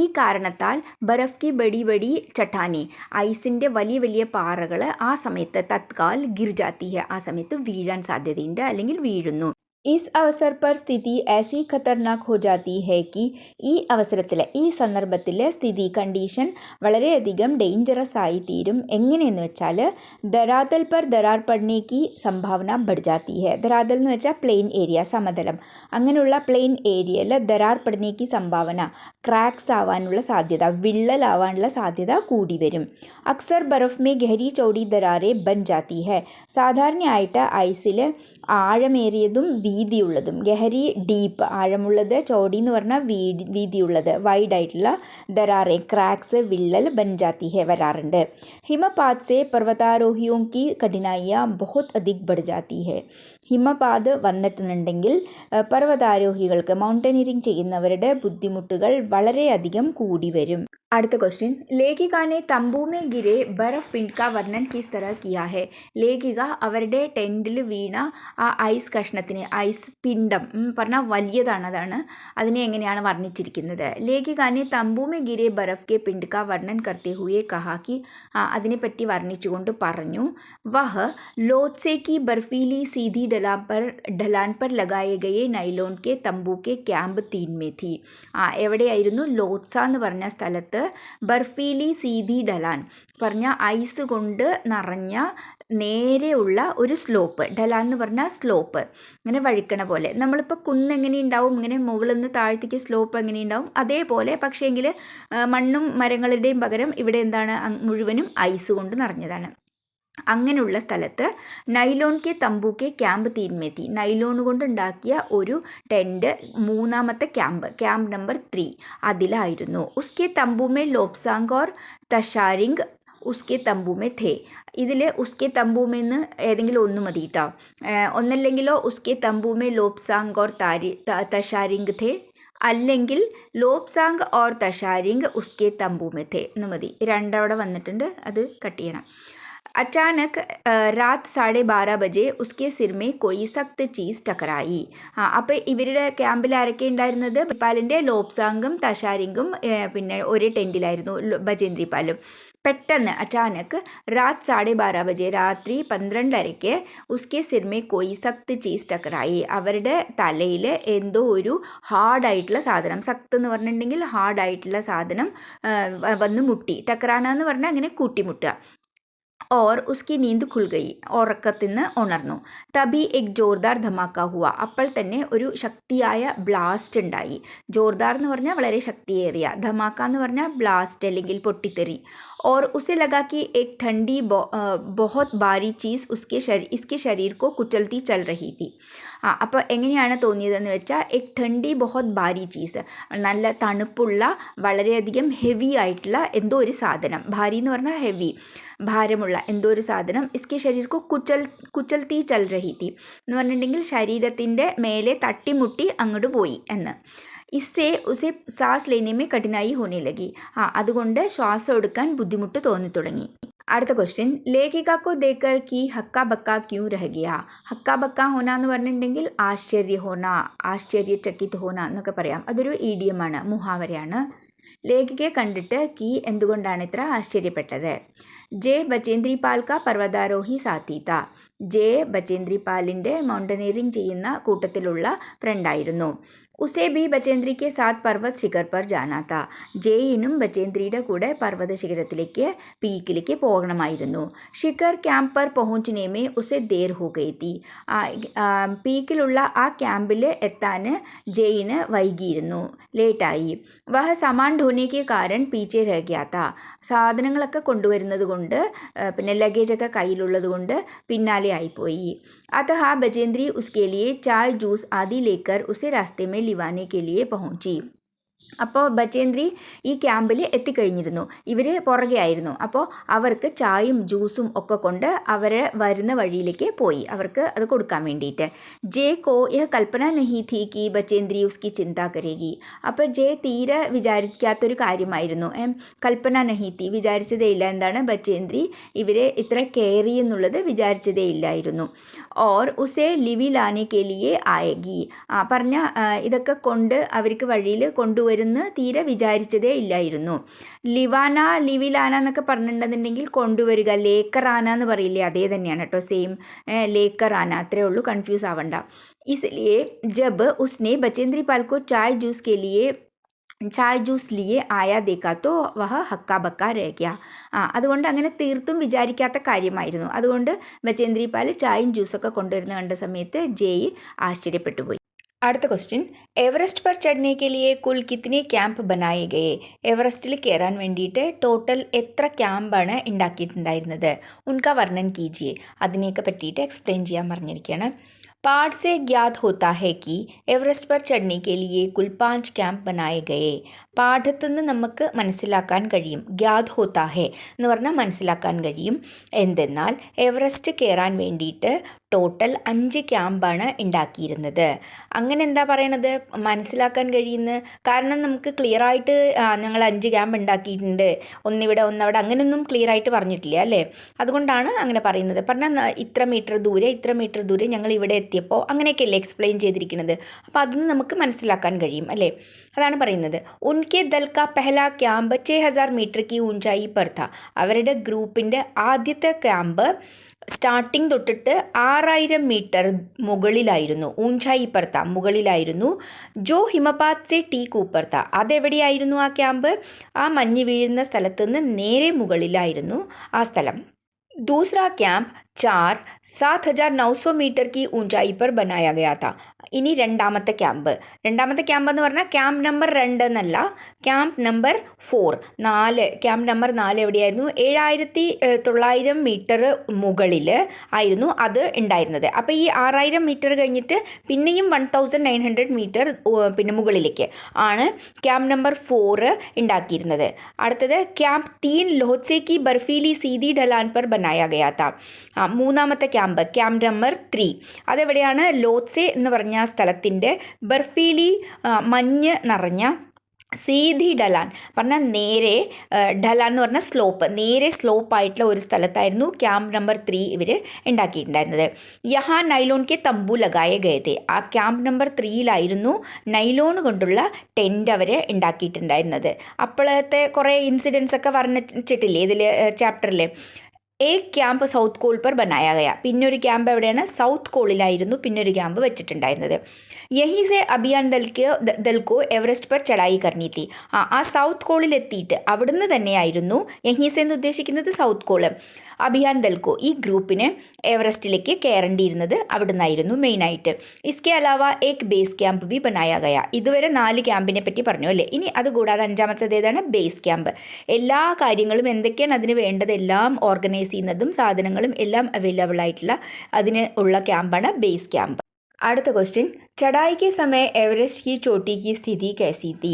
A: ഈ കാരണത്താൽ ബർഫ് കി ബടി ചട്ടാനെ ഐസിൻ്റെ വലിയ പാറകൾ ആ സമയത്ത് തത്കാൽ ഗിർ ജാത്തി ഹെ ആ സമയത്ത് വീഴാൻ സാധ്യതയുണ്ട് അല്ലെങ്കിൽ വീഴുന്നു. इस अवसर पर स्थिति ऐसी खतरनाक हो जाती है कि ഈ അവസരത്തിൽ ഈ സന്ദർഭത്തിൽ സ്ഥിതി കണ്ടീഷൻ വളരെയധികം ഡേഞ്ചറസ് ആയി തീരും. എങ്ങനെയെന്ന് വെച്ചാൽ ധരാതൽ പർ ദരാർ പടനേക്ക് സംഭാവന ബഡ് ജാത്തി ഹെ ധരാതൽ എന്ന് വെച്ചാൽ പ്ലെയിൻ ഏരിയ, സമതലം, അങ്ങനെയുള്ള പ്ലെയിൻ ഏരിയയിൽ ദരാർ പടനേക്ക് സംഭാവന ക്രാക്സ് ആവാനുള്ള സാധ്യത, വിള്ളലാവാനുള്ള സാധ്യത കൂടി വരും. അക്സർ ബർഫ് മേ ഗഹരി ചൗടി ദരാറെ ബൻ ജാത്തി ഹെ സാധാരണയായിട്ട് ഐസിൽ ആഴമേറിയതും വീതിയുള്ളതും, ഗഹരി ഡീപ്പ് ആഴമുള്ളത്, ചോടി എന്ന് പറഞ്ഞാൽ വീതിയുള്ളത് വൈഡായിട്ടുള്ള ദരാറെ ക്രാക്സ് വിള്ളൽ ബൻ ജാത്തി ഹെ വരാറുണ്ട്. ഹിമപാത് സെ പർവ്വതാരോഹിയോं की कठिनाइयाँ बहुत अधिक बढ़ जाती है ഹിമപാത് വന്നിട്ടുണ്ടെങ്കിൽ പർവ്വതാരോഹികൾക്ക് മൗണ്ടനിയറിംഗ് ചെയ്യുന്നവരുടെ ബുദ്ധിമുട്ടുകൾ വളരെയധികം കൂടി വരും. അടുത്ത ക്വസ്റ്റ്യൻ, ലേഖിക ने तंबू में गिरे बर्फ पिंड का वर्णन किस तरह किया है ലേഖിക അവരുടെ ടെൻറ്റിൽ വീണ ആ ഐസ് കഷ്ണത്തിന്, ഐസ് പിണ്ഡം പറഞ്ഞാൽ വലിയതാണ്, അതിനെ എങ്ങനെയാണ് വർണ്ണിച്ചിരിക്കുന്നത്. ലേഖിക ने तंबू में गिरे बर्फ के पिंड का वर्णन करते हुए कहा कि അതിനെപ്പറ്റി വർണ്ണിച്ചുകൊണ്ട് പറഞ്ഞു, വഹ് ലോത്സെ की बर्फीली सीधी ढलान पर लगाए गए नाइलोन के तंबू के कैंप 3 में थी എവിടെയായിരുന്നു, ലോത്സ എന്ന് പറഞ്ഞ സ്ഥലത്ത് ബർഫീലി സീതി ഡലാൻ പറഞ്ഞ ഐസ് കൊണ്ട് നിറഞ്ഞ നേരെയുള്ള ഒരു സ്ലോപ്പ്, ഡലാൻ എന്ന് പറഞ്ഞാൽ സ്ലോപ്പ്, ഇങ്ങനെ വഴുക്കണ പോലെ. നമ്മളിപ്പോൾ കുന്ന് എങ്ങനെ ഉണ്ടാവും, ഇങ്ങനെ മുകളിൽ നിന്ന് താഴത്തേക്ക് സ്ലോപ്പ് എങ്ങനെ ഉണ്ടാവും അതേപോലെ, പക്ഷേങ്കിൽ മണ്ണും മരങ്ങളുടെയും പകരം ഇവിടെ എന്താണ് മുഴുവനും ഐസ് കൊണ്ട് നിറഞ്ഞതാണ്. അങ്ങനെയുള്ള സ്ഥലത്ത് നൈലോൺ കെ തമ്പു കെ ക്യാമ്പ് 3 में थी. നൈലോൺ കൊണ്ടുണ്ടാക്കിയ ഒരു ടെൻറ്റ് മൂന്നാമത്തെ ക്യാമ്പ് നമ്പർ 3 അതിലായിരുന്നു. ഉസ്കെ തമ്പു മേ ലോപ്സാങ് ഓർ തഷാരിങ് ഉസ്കെ തമ്പുമേ ഥേ. ഇതിൽ ഉസ്കെ തമ്പുമെന്ന് ഏതെങ്കിലും ഒന്ന് മതി കേട്ടോ. ഒന്നല്ലെങ്കിലോ ഉസ്കെ തമ്പുമേ ലോപ്സാങ് ഓർ തഷാരിങ് ഥേ, അല്ലെങ്കിൽ ലോപ്സാങ് ഓർ തഷാരിങ് ഉസ്കെ തമ്പുമേ ഥേ എന്ന് മതി. രണ്ടവിടെ വന്നിട്ടുണ്ട്, അത് കട്ട് ചെയ്യണം. अचानक रात 12:30 बजे उसके सिर में कोई सख्त चीज़ टकराई. അപ്പോൾ ഇവരുടെ ക്യാമ്പിൽ ആരൊക്കെ ഉണ്ടായിരുന്നത്? പാലിൻ്റെ ലോപ്സാങ്കും തഷാരിങ്കും പിന്നെ ഒരേ ടെൻറ്റിലായിരുന്നു, ബജേന്ദ്രിപാലും. പെട്ടെന്ന് അച്ചാനക് രാത് 12:30 ബജെ, രാത്രി 12:30 ഉസ്കെ സിർമേ കോയി സഖ്ത് ചീസ് ടക്കറായി. അവരുടെ തലയിൽ എന്തോ ഒരു ഹാർഡായിട്ടുള്ള സാധനം, സഖ്ത് എന്ന് പറഞ്ഞിട്ടുണ്ടെങ്കിൽ ഹാർഡായിട്ടുള്ള സാധനം വന്ന് മുട്ടി. ടക്കറാന എന്ന് പറഞ്ഞാൽ അങ്ങനെ കൂട്ടിമുട്ടുക. और उसकी नींद खुल गई. ഉറക്കത്തിൽ നിന്ന് ഉണർന്നു. തബി എക് ജോർദാർ ധമാക്ക ഹുവ. അപ്പോൾ തന്നെ ഒരു ശക്തിയായ ബ്ലാസ്റ്റ് ഉണ്ടായി. ജോർദാർ എന്ന് പറഞ്ഞാൽ വളരെ ശക്തിയേറിയ, ധമാക്ക എന്ന് പറഞ്ഞാൽ ബ്ലാസ്റ്റ് അല്ലെങ്കിൽ പൊട്ടിത്തെറി. और उसे लगा कि एक ठंडी बहुत भारी चीज़ इसके शरीर को कुचलती चल रही थी. അപ്പോൾ എങ്ങനെയാണ് തോന്നിയതെന്ന് വെച്ചാൽ എക് ठंडी बहुत भारी ചീസ്, നല്ല തണുപ്പുള്ള വളരെയധികം ഹെവി ആയിട്ടുള്ള എന്തോ ഒരു സാധനം. ഭാരി എന്ന് പറഞ്ഞാൽ ഹെവി, ഭാരമുള്ള എന്തോ ഒരു സാധനം. ഇസ്കെ ശരീരക്കോ കുച്ചൽത്തി ചൽ രഹി തി എന്ന് പറഞ്ഞിട്ടുണ്ടെങ്കിൽ ശരീരത്തിൻ്റെ മേലെ തട്ടിമുട്ടി അങ്ങോട്ട് പോയി എന്ന്. ഇസ്സേ ഉസെ സാസ് ലേനെ കഠിനായി ഹോനെ ലഗി. അതുകൊണ്ട് ശ്വാസം എടുക്കാൻ ബുദ്ധിമുട്ട് തോന്നി തുടങ്ങി. അടുത്ത ക്വസ്റ്റ്യൻ, ലേഖികക്കോ ദേക്കർ കി ഹക്ക ബക്ക ക്യൂ രഹഗിയ. ഹക്ക ബക്ക ഹോന എന്ന് പറഞ്ഞിട്ടുണ്ടെങ്കിൽ ആശ്ചര്യ ഹോന, ആശ്ചര്യചകിത് ഹോന എന്നൊക്കെ പറയാം. അതൊരു ഇഡിയമാണ്, മുഹാവരയാണ്. ലേഖികയെ കണ്ടിട്ട് കി എന്തുകൊണ്ടാണ് ഇത്ര ആശ്ചര്യപ്പെട്ടത്? ജെ ബചേന്ദ്രിപാൽ കാ പർവ്വതാരോഹി സാത്തി താ. ജെ ബചേന്ദ്രിപാലിൻ്റെ മൗണ്ടനീറിങ് ചെയ്യുന്ന കൂട്ടത്തിലുള്ള ഫ്രണ്ടായിരുന്നു. ഉസേ ബി ബചേന്ദ്രി കെ സാത്ത് പർവ്വത് ശിഖർ പർ ജാനാ താ. ജെയിനും ബചേന്ദ്രിയുടെ കൂടെ പർവ്വത ശിഖരത്തിലേക്ക്, പീക്കിലേക്ക് പോകണമായിരുന്നു. ശിഖർ ക്യാമ്പ് പർ പहुंचने में ഉസേ ദേർ ഹോ ഗയി തി. പീക്കിലുള്ള ആ ക്യാമ്പിൽ എത്താൻ ജെയിന് വൈകിയിരുന്നു, ലേറ്റായി. വഹ സാമാൻ ധോനെ കെ കാരൻ പീച്ചെ രഹ ഗയാ താ. സാധനങ്ങളൊക്കെ കൊണ്ടുവരുന്നത് കൊണ്ട്, പിന്നെ ലഗേജൊക്കെ കയ്യിലുള്ളത് കൊണ്ട് പിന്നാലെ ആയിപ്പോയി. अतः बचेंद्री उसके लिए चाय जूस आदि लेकर उसे रास्ते में लिवाने के लिए पहुंची. അപ്പോൾ ബചേന്ദ്രി ഈ ക്യാമ്പിൽ എത്തിക്കഴിഞ്ഞിരുന്നു, ഇവർ പുറകെ ആയിരുന്നു. അപ്പോൾ അവർക്ക് ചായയും ജ്യൂസും ഒക്കെ കൊണ്ട് അവരെ വരുന്ന വഴിയിലേക്ക് പോയി, അവർക്ക് അത് കൊടുക്കാൻ വേണ്ടിയിട്ട്. ജെ കോ യഹ കൽപ്പന നഹി ഥി കി ബചേന്ദ്രി ഉസ്കി ചിന്ത കരേഗി. അപ്പോൾ ജെ തീരെ വിചാരിക്കാത്തൊരു കാര്യമായിരുന്നു, കൽപ്പന നഹി ഥി, വിചാരിച്ചതേ ഇല്ല. എന്താണ്? ബചേന്ദ്രി ഇവരെ ഇത്ര കെയർ ചെയ്യുന്നുള്ളത് വിചാരിച്ചതേ ഇല്ലായിരുന്നു. ഓർ ഉസേ ലിവി ലാനെ കെ ലിയെ ആയേഗി. പറഞ്ഞ ഇതൊക്കെ കൊണ്ട് അവർക്ക് വഴിയിൽ കൊണ്ടുവരുന്ന തീരെ വിചാരിച്ചതേ ഇല്ലായിരുന്നു. ലിവാന, ലിവിലാന എന്നൊക്കെ പറഞ്ഞിട്ടുണ്ടെന്നുണ്ടെങ്കിൽ കൊണ്ടുവരിക, ലേക്കറാന എന്ന് പറയില്ലേ, അതേ തന്നെയാണ് കേട്ടോ, സെയിം ലേക്കറാന, അത്രേ ഉള്ളൂ, കൺഫ്യൂസ് ആവണ്ട. इसलिए जब उसने बचेंद्री पाल को चाय जूस लिए आया देखा तो वह हक्का बक्का रह गया. അതുകൊണ്ട് അങ്ങനെ തീർത്തും വിചാരിക്കാത്ത കാര്യമായിരുന്നു. അതുകൊണ്ട് ബചേന്ദ്രി പാൽ ചായയും ജ്യൂസൊക്കെ കൊണ്ടുവരുന്ന കണ്ട സമയത്ത് ജയ് ആശ്ചര്യപ്പെട്ടു പോയി. അടുത്ത ക്വസ്റ്റ്യൻ, എവറസ്റ്റ് പർ ചढ़ने के लिए कुल कितने ക്യാമ്പ് बनाए गए. എവറസ്റ്റിൽ കയറാൻ വേണ്ടിയിട്ട് ടോട്ടൽ എത്ര ക്യാമ്പാണ് ഉണ്ടാക്കിയിട്ടുണ്ടായിരുന്നത്? ഉൻകാ വർണ്ണൻ കീജിയെ. അതിനെയൊക്കെ പറ്റിയിട്ട് എക്സ്പ്ലെയിൻ ചെയ്യാൻ പറഞ്ഞിരിക്കുകയാണ്. पाठ से ज्ञात होता है कि एवरेस्ट पर चढ़ने के लिए कुल 5 ക്യാമ്പ് बनाए गए. പാഠത്തു നിന്ന് നമുക്ക് മനസ്സിലാക്കാൻ കഴിയും, ഗ്യാത് ഹോത്താ ഹെ എന്ന് പറഞ്ഞാൽ മനസ്സിലാക്കാൻ കഴിയും. എന്തെന്നാൽ എവറസ്റ്റ് കയറാൻ വേണ്ടിയിട്ട് ടോട്ടൽ 5 ക്യാമ്പാണ് ഉണ്ടാക്കിയിരുന്നത്. അങ്ങനെ എന്താ പറയണത്? മനസ്സിലാക്കാൻ കഴിയുന്നത്. കാരണം നമുക്ക് ക്ലിയറായിട്ട് ഞങ്ങൾ 5 ക്യാമ്പ് ഉണ്ടാക്കിയിട്ടുണ്ട്, ഒന്നിവിടെ ഒന്നവിടെ, അങ്ങനെയൊന്നും ക്ലിയറായിട്ട് പറഞ്ഞിട്ടില്ല അല്ലേ. അതുകൊണ്ടാണ് അങ്ങനെ പറയുന്നത്. പറഞ്ഞാൽ ഇത്ര മീറ്റർ ദൂരെ ഞങ്ങൾ ഇവിടെ എത്തിയപ്പോൾ അങ്ങനെയൊക്കെയല്ലേ എക്സ്പ്ലെയിൻ ചെയ്തിരിക്കുന്നത്. അപ്പോൾ അതിന് നമുക്ക് മനസ്സിലാക്കാൻ കഴിയും അല്ലേ. അതാണ് പറയുന്നത്. ഉൻകെ ദൽ കാ പെഹ്ല ക്യാമ്പ് 6000 മീറ്റർ കി ഊഞ്ചായി പർ ഥാ. അവരുടെ ഗ്രൂപ്പിൻ്റെ ആദ്യത്തെ ക്യാമ്പ് സ്റ്റാർട്ടിങ് തൊട്ടിട്ട് 6000 മീറ്റർ മുകളിലായിരുന്നു. ഊഞ്ചായി പർ ഥാ, മുകളിലായിരുന്നു. ജോ ഹിമപാത് സെ ടീക്ക് ഊപ്പർ ഥാ. അതെവിടെയായിരുന്നു ആ ക്യാമ്പ്? ആ മഞ്ഞ് വീഴുന്ന സ്ഥലത്ത് നിന്ന് നേരെ മുകളിലായിരുന്നു ആ സ്ഥലം. दूसरा कैंप 4,7,900 मीटर की ऊंचाई पर बनाया गया था. ഇനി രണ്ടാമത്തെ ക്യാമ്പ് എന്ന് പറഞ്ഞാൽ ക്യാമ്പ് നമ്പർ 2 എന്നല്ല, ക്യാമ്പ് നമ്പർ 4. ക്യാമ്പ് നമ്പർ 4 എവിടെയായിരുന്നു? 7900 മീറ്റർ മുകളിൽ ആയിരുന്നു അത് ഉണ്ടായിരുന്നത്. അപ്പോൾ ഈ 6000 മീറ്റർ കഴിഞ്ഞിട്ട് പിന്നെയും 1900 മീറ്റർ പിന്നെ മുകളിലേക്ക് ആണ് ക്യാമ്പ് നമ്പർ 4 ഉണ്ടാക്കിയിരുന്നത്. അടുത്തത് ക്യാമ്പ് 3 ലോത്സെ കി ബർഫീലി സീതി ഢലാൻ പർ ബനായ ഗയാ താ. മൂന്നാമത്തെ ക്യാമ്പ് നമ്പർ 3 അതെവിടെയാണ്? ലോത്സെ എന്ന് പറഞ്ഞ സ്ഥലത്തിൻ്റെ ബർഫീലി മഞ്ഞ് നിറഞ്ഞ സീതി ഡലാൻ പറഞ്ഞാൽ നേരെ, ഡലാൻ എന്ന് പറഞ്ഞാൽ സ്ലോപ്പ്, നേരെ സ്ലോപ്പായിട്ടുള്ള ഒരു സ്ഥലത്തായിരുന്നു ക്യാമ്പ് നമ്പർ 3 ഇവർ ഉണ്ടാക്കിയിട്ടുണ്ടായിരുന്നത്. യഹാ നൈലോൺ കെ തമ്പു ലഗായ ഗയതെ. ആ ക്യാമ്പ് നമ്പർ 3 നൈലോൺ കൊണ്ടുള്ള ടെൻ്റ് അവർ ഉണ്ടാക്കിയിട്ടുണ്ടായിരുന്നത്. അപ്പോഴത്തെ കുറേ ഇൻസിഡൻസ് ഒക്കെ വർണ്ണിച്ചിട്ടില്ലേ ഇതിൽ ചാപ്റ്ററിൽ. ക്യാമ്പ് സൗത്ത് കോൾ പർ ബനായ ഗയ. പിന്നെ ഒരു ക്യാമ്പ് എവിടെയാണ്? സൗത്ത് കോളിലായിരുന്നു പിന്നെ ഒരു ക്യാമ്പ് വെച്ചിട്ടുണ്ടായിരുന്നത്. യഹി സെ അഭിയാൻ ദൽക്കോ എവറസ്റ്റ് പർ ചടായി കർണി തി. ആ സൗത്ത് കോളിലെത്തിയിട്ട് അവിടുന്ന് തന്നെയായിരുന്നു, യഹീസെ എന്ന് ഉദ്ദേശിക്കുന്നത് സൗത്ത് കോള്, അഭിയാൻ ദൽക്കോ ഈ ഗ്രൂപ്പിന് എവറസ്റ്റിലേക്ക് കയറേണ്ടിയിരുന്നത് അവിടെ നിന്നായിരുന്നു മെയിനായിട്ട്. ഇസ്കെ അലാവ ബേസ് ക്യാമ്പ് ബി ബനായ ഗയ. ഇതുവരെ 4 ക്യാമ്പിനെ പറ്റി പറഞ്ഞു അല്ലേ. ഇനി അതുകൂടാതെ 5ാമത്തേത് ഏതാണ്? Base camp. എല്ലാ കാര്യങ്ങളും എന്തൊക്കെയാണ് അതിന് വേണ്ടതെല്ലാം ഓർഗനൈസ് ചെയ്യുന്നതും സാധനങ്ങളും എല്ലാം അവൈലബിൾ ആയിട്ടുള്ള അതിന് ഉള്ള ക്യാമ്പാണ് ബേസ് ക്യാമ്പ്. അടുത്ത ക്വസ്റ്റ്യൻ, ചടായി കെ സമയ എവറസ്റ്റ് കി ചോട്ടി കി സ്ഥിതി കൈസി തി.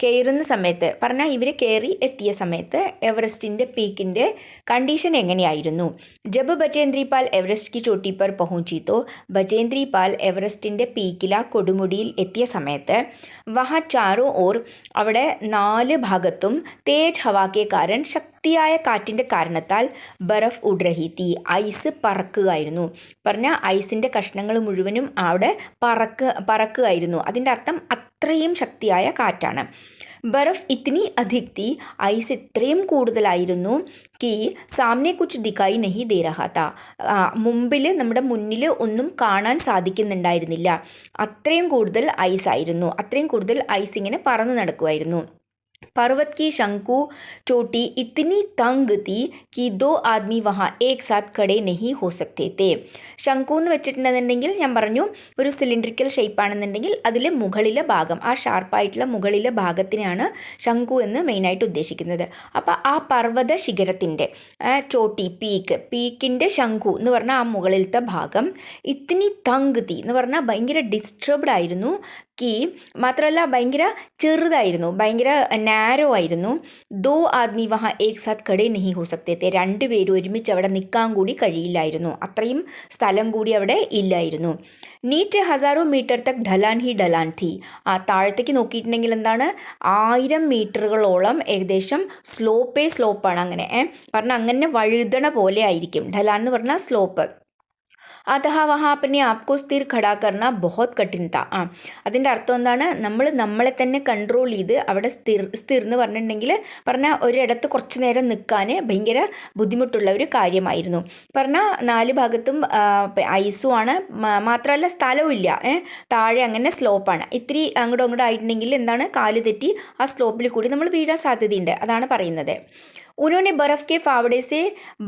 A: കയറുന്ന സമയത്ത് പറഞ്ഞാൽ ഇവർ കയറി എത്തിയ സമയത്ത് എവറസ്റ്റിൻ്റെ പീക്കിൻ്റെ കണ്ടീഷൻ എങ്ങനെയായിരുന്നു? ജബ് ബചേന്ദ്രി പാൽ എവറസ്റ്റ് കി ചോട്ടി പർ പഹുഞ്ചി തോ. ബചേന്ദ്രി പാൽ എവറസ്റ്റിൻ്റെ പീക്കില കൊടുമുടിയിൽ എത്തിയ സമയത്ത് വഹ ചാറോ ഓർ അവിടെ 4 ഭാഗത്തും തേജ് ഹവാക്കെ കാരൻ ശക്തിയായ കാറ്റിൻ്റെ കാരണത്താൽ ബറഫ് ഉഡ്രഹി തീ ഐസ് പറക്കുകയായിരുന്നു. പറഞ്ഞാൽ ഐസിൻ്റെ കഷ്ണങ്ങൾ മുഴുവനും അവിടെ പറക്കുകയായിരുന്നു. അതിൻ്റെ അർത്ഥം അത്രയും ശക്തിയായ കാറ്റാണ്. ബറഫ് ഇത്തിനി അധിക് തീ ഐസ് ഇത്രയും കൂടുതലായിരുന്നു കി സാമനെ കുച്ച് ദിക്കായി നഹി ദേ രഹാ താ. നമ്മുടെ മുന്നിൽ ഒന്നും കാണാൻ സാധിക്കുന്നുണ്ടായിരുന്നില്ല. അത്രയും കൂടുതൽ ഐസ് ആയിരുന്നു. അത്രയും കൂടുതൽ ഐസ് ഇങ്ങനെ പറന്ന് നടക്കുമായിരുന്നു. पर्वत की शंकु चोटी इतनी तंग थी कि 2 आदमी वहाँ एक साथ खड़े नहीं हो सकते थे. ശംഖു എന്ന് വെച്ചിട്ടുണ്ടെന്നുണ്ടെങ്കിൽ ഞാൻ പറഞ്ഞു ഒരു സിലിണ്ടറിക്കൽ ഷേപ്പാണെന്നുണ്ടെങ്കിൽ അതിൽ മുകളിലെ ഭാഗം, ആ ഷാർപ്പായിട്ടുള്ള മുകളിലെ ഭാഗത്തിനാണ് ശംഖു എന്ന് മെയിനായിട്ട് ഉദ്ദേശിക്കുന്നത്. അപ്പോൾ ആ പർവ്വത ശിഖരത്തിൻ്റെ ചോട്ടി പീക്കിൻ്റെ ശംഖു എന്ന് പറഞ്ഞാൽ ആ മുകളിലത്തെ ഭാഗം ഇത്തിനി തങ്ക് തീ എന്ന് പറഞ്ഞാൽ ഭയങ്കര ഡിസ്റ്റർബ്ഡ് ആയിരുന്നു. മാത്രമല്ല ഭയങ്കര ചെറുതായിരുന്നു, ഭയങ്കര നാരോ ആയിരുന്നു. 2 ആദ്മി വഹ ഏക് സാത്ത് ഖടേ നഹി ഹോ സക്തേ തേ. 2 പേര് ഒരുമിച്ച് അവിടെ നിൽക്കാൻ കൂടി കഴിയില്ലായിരുന്നു. അത്രയും സ്ഥലം കൂടി അവിടെ ഇല്ലായിരുന്നു. നീറ്റ് 1000 മീറ്റർ തക് ഢലാൻ ഹി ഢലാൻ തീ. ആ താഴത്തേക്ക് നോക്കിയിട്ടുണ്ടെങ്കിൽ എന്താണ് 1000 മീറ്ററുകളോളം ഏകദേശം സ്ലോപ്പാണ്. അങ്ങനെ പറഞ്ഞാൽ അങ്ങനെ വഴുതണ പോലെ ആയിരിക്കും. ഢലാൻ എന്ന് പറഞ്ഞാൽ സ്ലോപ്പ്. അഥ വഹാ അപ്പനെ ആപ്കോ സ്ഥിർ ഖടാ കർണ ബഹുത് കഠിൻ താ. അതിൻ്റെ അർത്ഥം എന്താണ്? നമ്മളെ തന്നെ കൺട്രോൾ ചെയ്ത് അവിടെ സ്ഥിർ എന്ന് പറഞ്ഞാൽ ഒരിടത്ത് കുറച്ച് നേരം നിൽക്കാൻ ഭയങ്കര ബുദ്ധിമുട്ടുള്ള ഒരു കാര്യമായിരുന്നു. പറഞ്ഞാൽ 4 ഭാഗത്തും ഐസുമാണ്, മാത്രമല്ല സ്ഥലവും ഇല്ല. താഴെ അങ്ങനെ സ്ലോപ്പാണ്. ഇത്തിരി അങ്ങോട്ടും ആയിട്ടുണ്ടെങ്കിൽ എന്താണ് കാല് തെറ്റി ആ സ്ലോപ്പിൽ കൂടി നമ്മൾ വീഴാൻ സാധ്യതയുണ്ട്. അതാണ് പറയുന്നത്. उन्होंने बर्फ़ के फावड़े से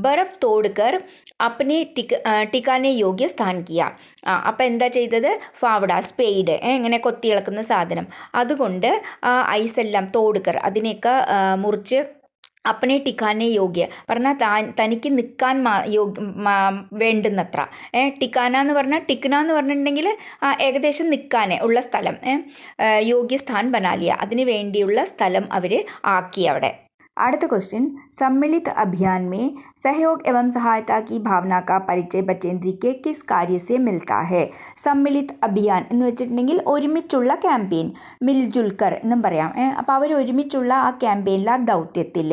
A: बर्फ़ तोड़कर अपने टिकाने യോഗ്യ സ്ഥാൻ കിയ. അപ്പോൾ എന്താ ചെയ്തത്? ഫാവഡ സ്പെയ്ഡ് ഇങ്ങനെ കൊത്തി ഇളക്കുന്ന സാധനം, അതുകൊണ്ട് ആ ഐസെല്ലാം തോടുക്കർ അതിനെയൊക്കെ മുറിച്ച് അപ്പനെ ടിക്കാനെ യോഗ്യ പറഞ്ഞാൽ തനിക്ക് നിൽക്കാൻ വേണ്ടുന്നത്ര. ടിക്കാന എന്ന് പറഞ്ഞാൽ ടിക്കന എന്ന് പറഞ്ഞിട്ടുണ്ടെങ്കിൽ ഏകദേശം നിൽക്കാൻ ഉള്ള സ്ഥലം, യോഗ്യസ്ഥാൻ ബനാലിയ അതിന് വേണ്ടിയുള്ള സ്ഥലം അവർ ആക്കി അവിടെ. അടുത്ത ക്വസ്റ്റ്യൻ, सम्मिलित अभियान में सहयोग एवं सहायता की भावना का परिचय बचेंद्री के किस कार्य से मिलता है? सम्मिलित അഭിയാൻ എന്ന് വെച്ചിട്ടുണ്ടെങ്കിൽ ഒരുമിച്ചുള്ള ക്യാമ്പയിൻ, മിൽജുൽക്കർ എന്നും പറയാം. അപ്പോൾ അവർ ഒരുമിച്ചുള്ള ആ ക്യാമ്പയിനിൽ ആ ദൗത്യത്തിൽ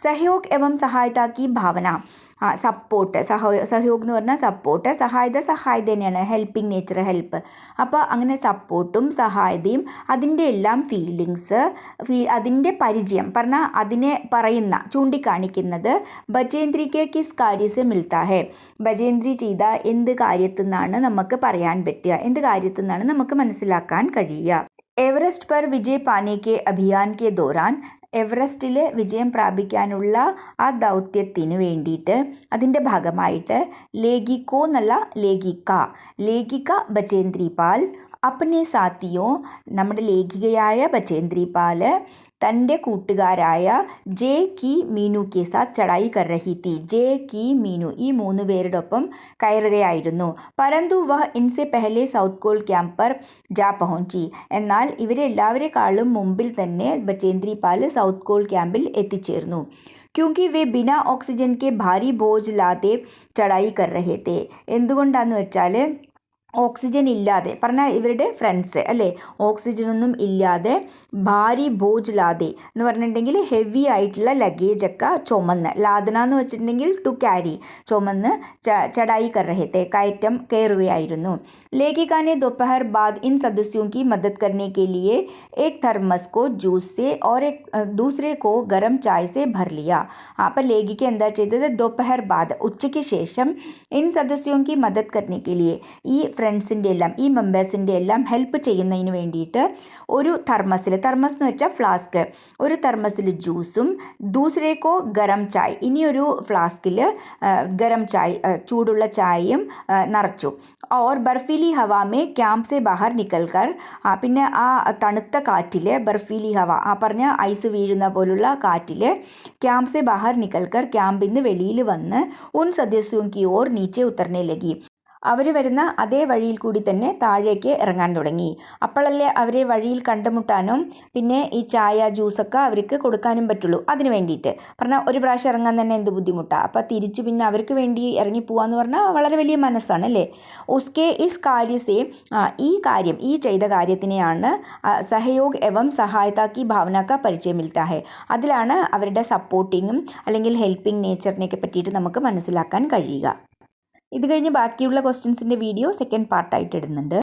A: സഹയോഗ് എവം സഹായത കി ഭാവന, സപ്പോർട്ട്, സഹയോഗ് എന്ന് പറഞ്ഞാൽ സപ്പോർട്ട്, സഹായത തന്നെയാണ്, ഹെൽപ്പിംഗ് നേച്ചർ, ഹെൽപ്പ്. അപ്പോൾ അങ്ങനെ സപ്പോർട്ടും സഹായതയും അതിൻ്റെ എല്ലാം ഫീലിങ്സ്, അതിൻ്റെ പരിചയം പറഞ്ഞാൽ അതിനെ ചൂണ്ടിക്കാണിക്കുന്നത് ബചേന്ദ്രിക്ക് കിസ് കാര്യസ് മിൽത്താ ഹെ. ബചേന്ദ്രി ചെയ്ത എന്ത് കാര്യത്തിൽ നിന്നാണ് നമുക്ക് പറയാൻ പറ്റുക, എന്ത് കാര്യത്തിൽ നിന്നാണ് നമുക്ക് മനസ്സിലാക്കാൻ കഴിയുക. എവറസ്റ്റ് പർ വിജയ് പാനെ കെ അഭിയാൻ കെ ദൗരാൻ, എവറസ്റ്റിൽ വിജയം പ്രാപിക്കാനുള്ള ആ ദൗത്യത്തിന് വേണ്ടിയിട്ട് അതിൻ്റെ ഭാഗമായിട്ട് ലേഖിക്ക ബചേന്ദ്രി പാൽ अपने साथियों നമ്മുടെ ലേഖികയായ ബചേന്ദ്രി പാൽ തൻ്റെ കൂട്ടുകാരായ ജെ കി മീനു കെ സാത്ത് ചടായി കർ രഹി തി. ജെ കി മീനു ഈ 3 പേരോടൊപ്പം കയറുകയായിരുന്നു. പരന്തു വഹ് ഇൻസെ പെഹലെ സൗത്ത് കോൾ ക്യാമ്പ് പർ ജാ പഹുഞ്ചി. എന്നാൽ ഇവരെല്ലാവരെക്കാളും മുമ്പിൽ തന്നെ ബചേന്ദ്രി പാൽ സൗത്ത് കോൾ ക്യാമ്പിൽ എത്തിച്ചേർന്നു. ക്യൂങ്കി വേ ബിനാ ഓക്സിജൻ കെ ഭാരി ബോജ് ലാതെ ചടായി കർ രഹേ തെ. എന്തുകൊണ്ടാന്ന് വെച്ചാൽ ഓക്സിജൻ ഇല്ലാതെ പറഞ്ഞാൽ ഇവരുടെ ഫ്രണ്ട്സ് അല്ലേ, ഓക്സിജനൊന്നും ഇല്ലാതെ ഭാരി ബോജ് ലാതെ എന്ന് പറഞ്ഞിട്ടുണ്ടെങ്കിൽ ഹെവി ആയിട്ടുള്ള ലഗേജൊക്കെ ചുമന്ന്, ലാദന എന്ന് വെച്ചിട്ടുണ്ടെങ്കിൽ ടു ക്യാരി, ചുമന്ന് ചടായി കർ രഹേ തെ കയറ്റം കയറുകയായിരുന്നു. लेखिका ने दोपहर बाद इन सदस्यों की मदद करने के लिए एक थर्मस को जूस से और एक दूसरे को गर्म चाय से भर लिया. അപ്പം ലേഖിക എന്താ ചെയ്തത്, दोपहर बाद ഉച്ചയ്ക്ക് ശേഷം ഇൻ സദസ്യോं की मदद करने के लिए ഈ ഫ്രണ്ട്സിൻ്റെ എല്ലാം ഈ മെമ്പേഴ്സിൻ്റെ എല്ലാം ഹെൽപ്പ് ചെയ്യുന്നതിന് വേണ്ടിയിട്ട് ഒരു തെർമസ് എന്ന് വെച്ചാൽ ഫ്ലാസ്ക്, ഒരു തെർമസിൽ ജ്യൂസും ദൂസരേക്കോ ഗരം ചായ്, ഇനിയൊരു ഫ്ലാസ്കിൽ ഗരം ചായ് ചൂടുള്ള ചായയും നിറച്ചു. और बर्फीली हवा में ക്യാമ്പ് से बाहर निकल कर പിന്നെ ആ തണുത്ത കാറ്റിൽ ബർഫീലി ഹവ ആ പറഞ്ഞ ഐസ് വീഴുന്ന പോലുള്ള കാറ്റിൽ ക്യാമ്പ് से बाहर निकल कर ക്യാമ്പിൽ നിന്ന് വെളിയിൽ വന്ന് ഉൻ സദസ്യോं की ओर नीचे उतरने लगी. അവർ വരുന്ന അതേ വഴിയിൽ കൂടി തന്നെ താഴേക്ക് ഇറങ്ങാൻ തുടങ്ങി. അപ്പോഴല്ലേ അവരെ വഴിയിൽ കണ്ടുമുട്ടാനും പിന്നെ ഈ ചായ ജ്യൂസൊക്കെ അവർക്ക് കൊടുക്കാനും പറ്റുള്ളൂ. അതിന് വേണ്ടിയിട്ട് പറഞ്ഞാൽ ഒരു പ്രാവശ്യം ഇറങ്ങാൻ തന്നെ എന്ത് ബുദ്ധിമുട്ടാണ്. അപ്പോൾ തിരിച്ച് പിന്നെ അവർക്ക് വേണ്ടി ഇറങ്ങിപ്പോവാന്ന് പറഞ്ഞാൽ വളരെ വലിയ മനസ്സാണ് അല്ലേ. ഉസ്കെ ഇസ് കാര്യസേ ഈ കാര്യം ഈ ചെയ്ത കാര്യത്തിനെയാണ് സഹയോഗ് എവം സഹായതാക്കി ഭാവനക്ക പരിചയം മിൽത്താ ഹെ. അതിലാണ് അവരുടെ സപ്പോർട്ടിങ്ങും അല്ലെങ്കിൽ ഹെൽപ്പിംഗ് നേച്ചറിനെയൊക്കെ പറ്റിയിട്ട് നമുക്ക് മനസ്സിലാക്കാൻ കഴിയുക. ഇത് കഴിഞ്ഞ് ബാക്കിയുള്ള ക്വസ്റ്റ്യൻസിൻ്റെ വീഡിയോ സെക്കൻഡ് പാർട്ടായിട്ട് ഇടുന്നുണ്ട്.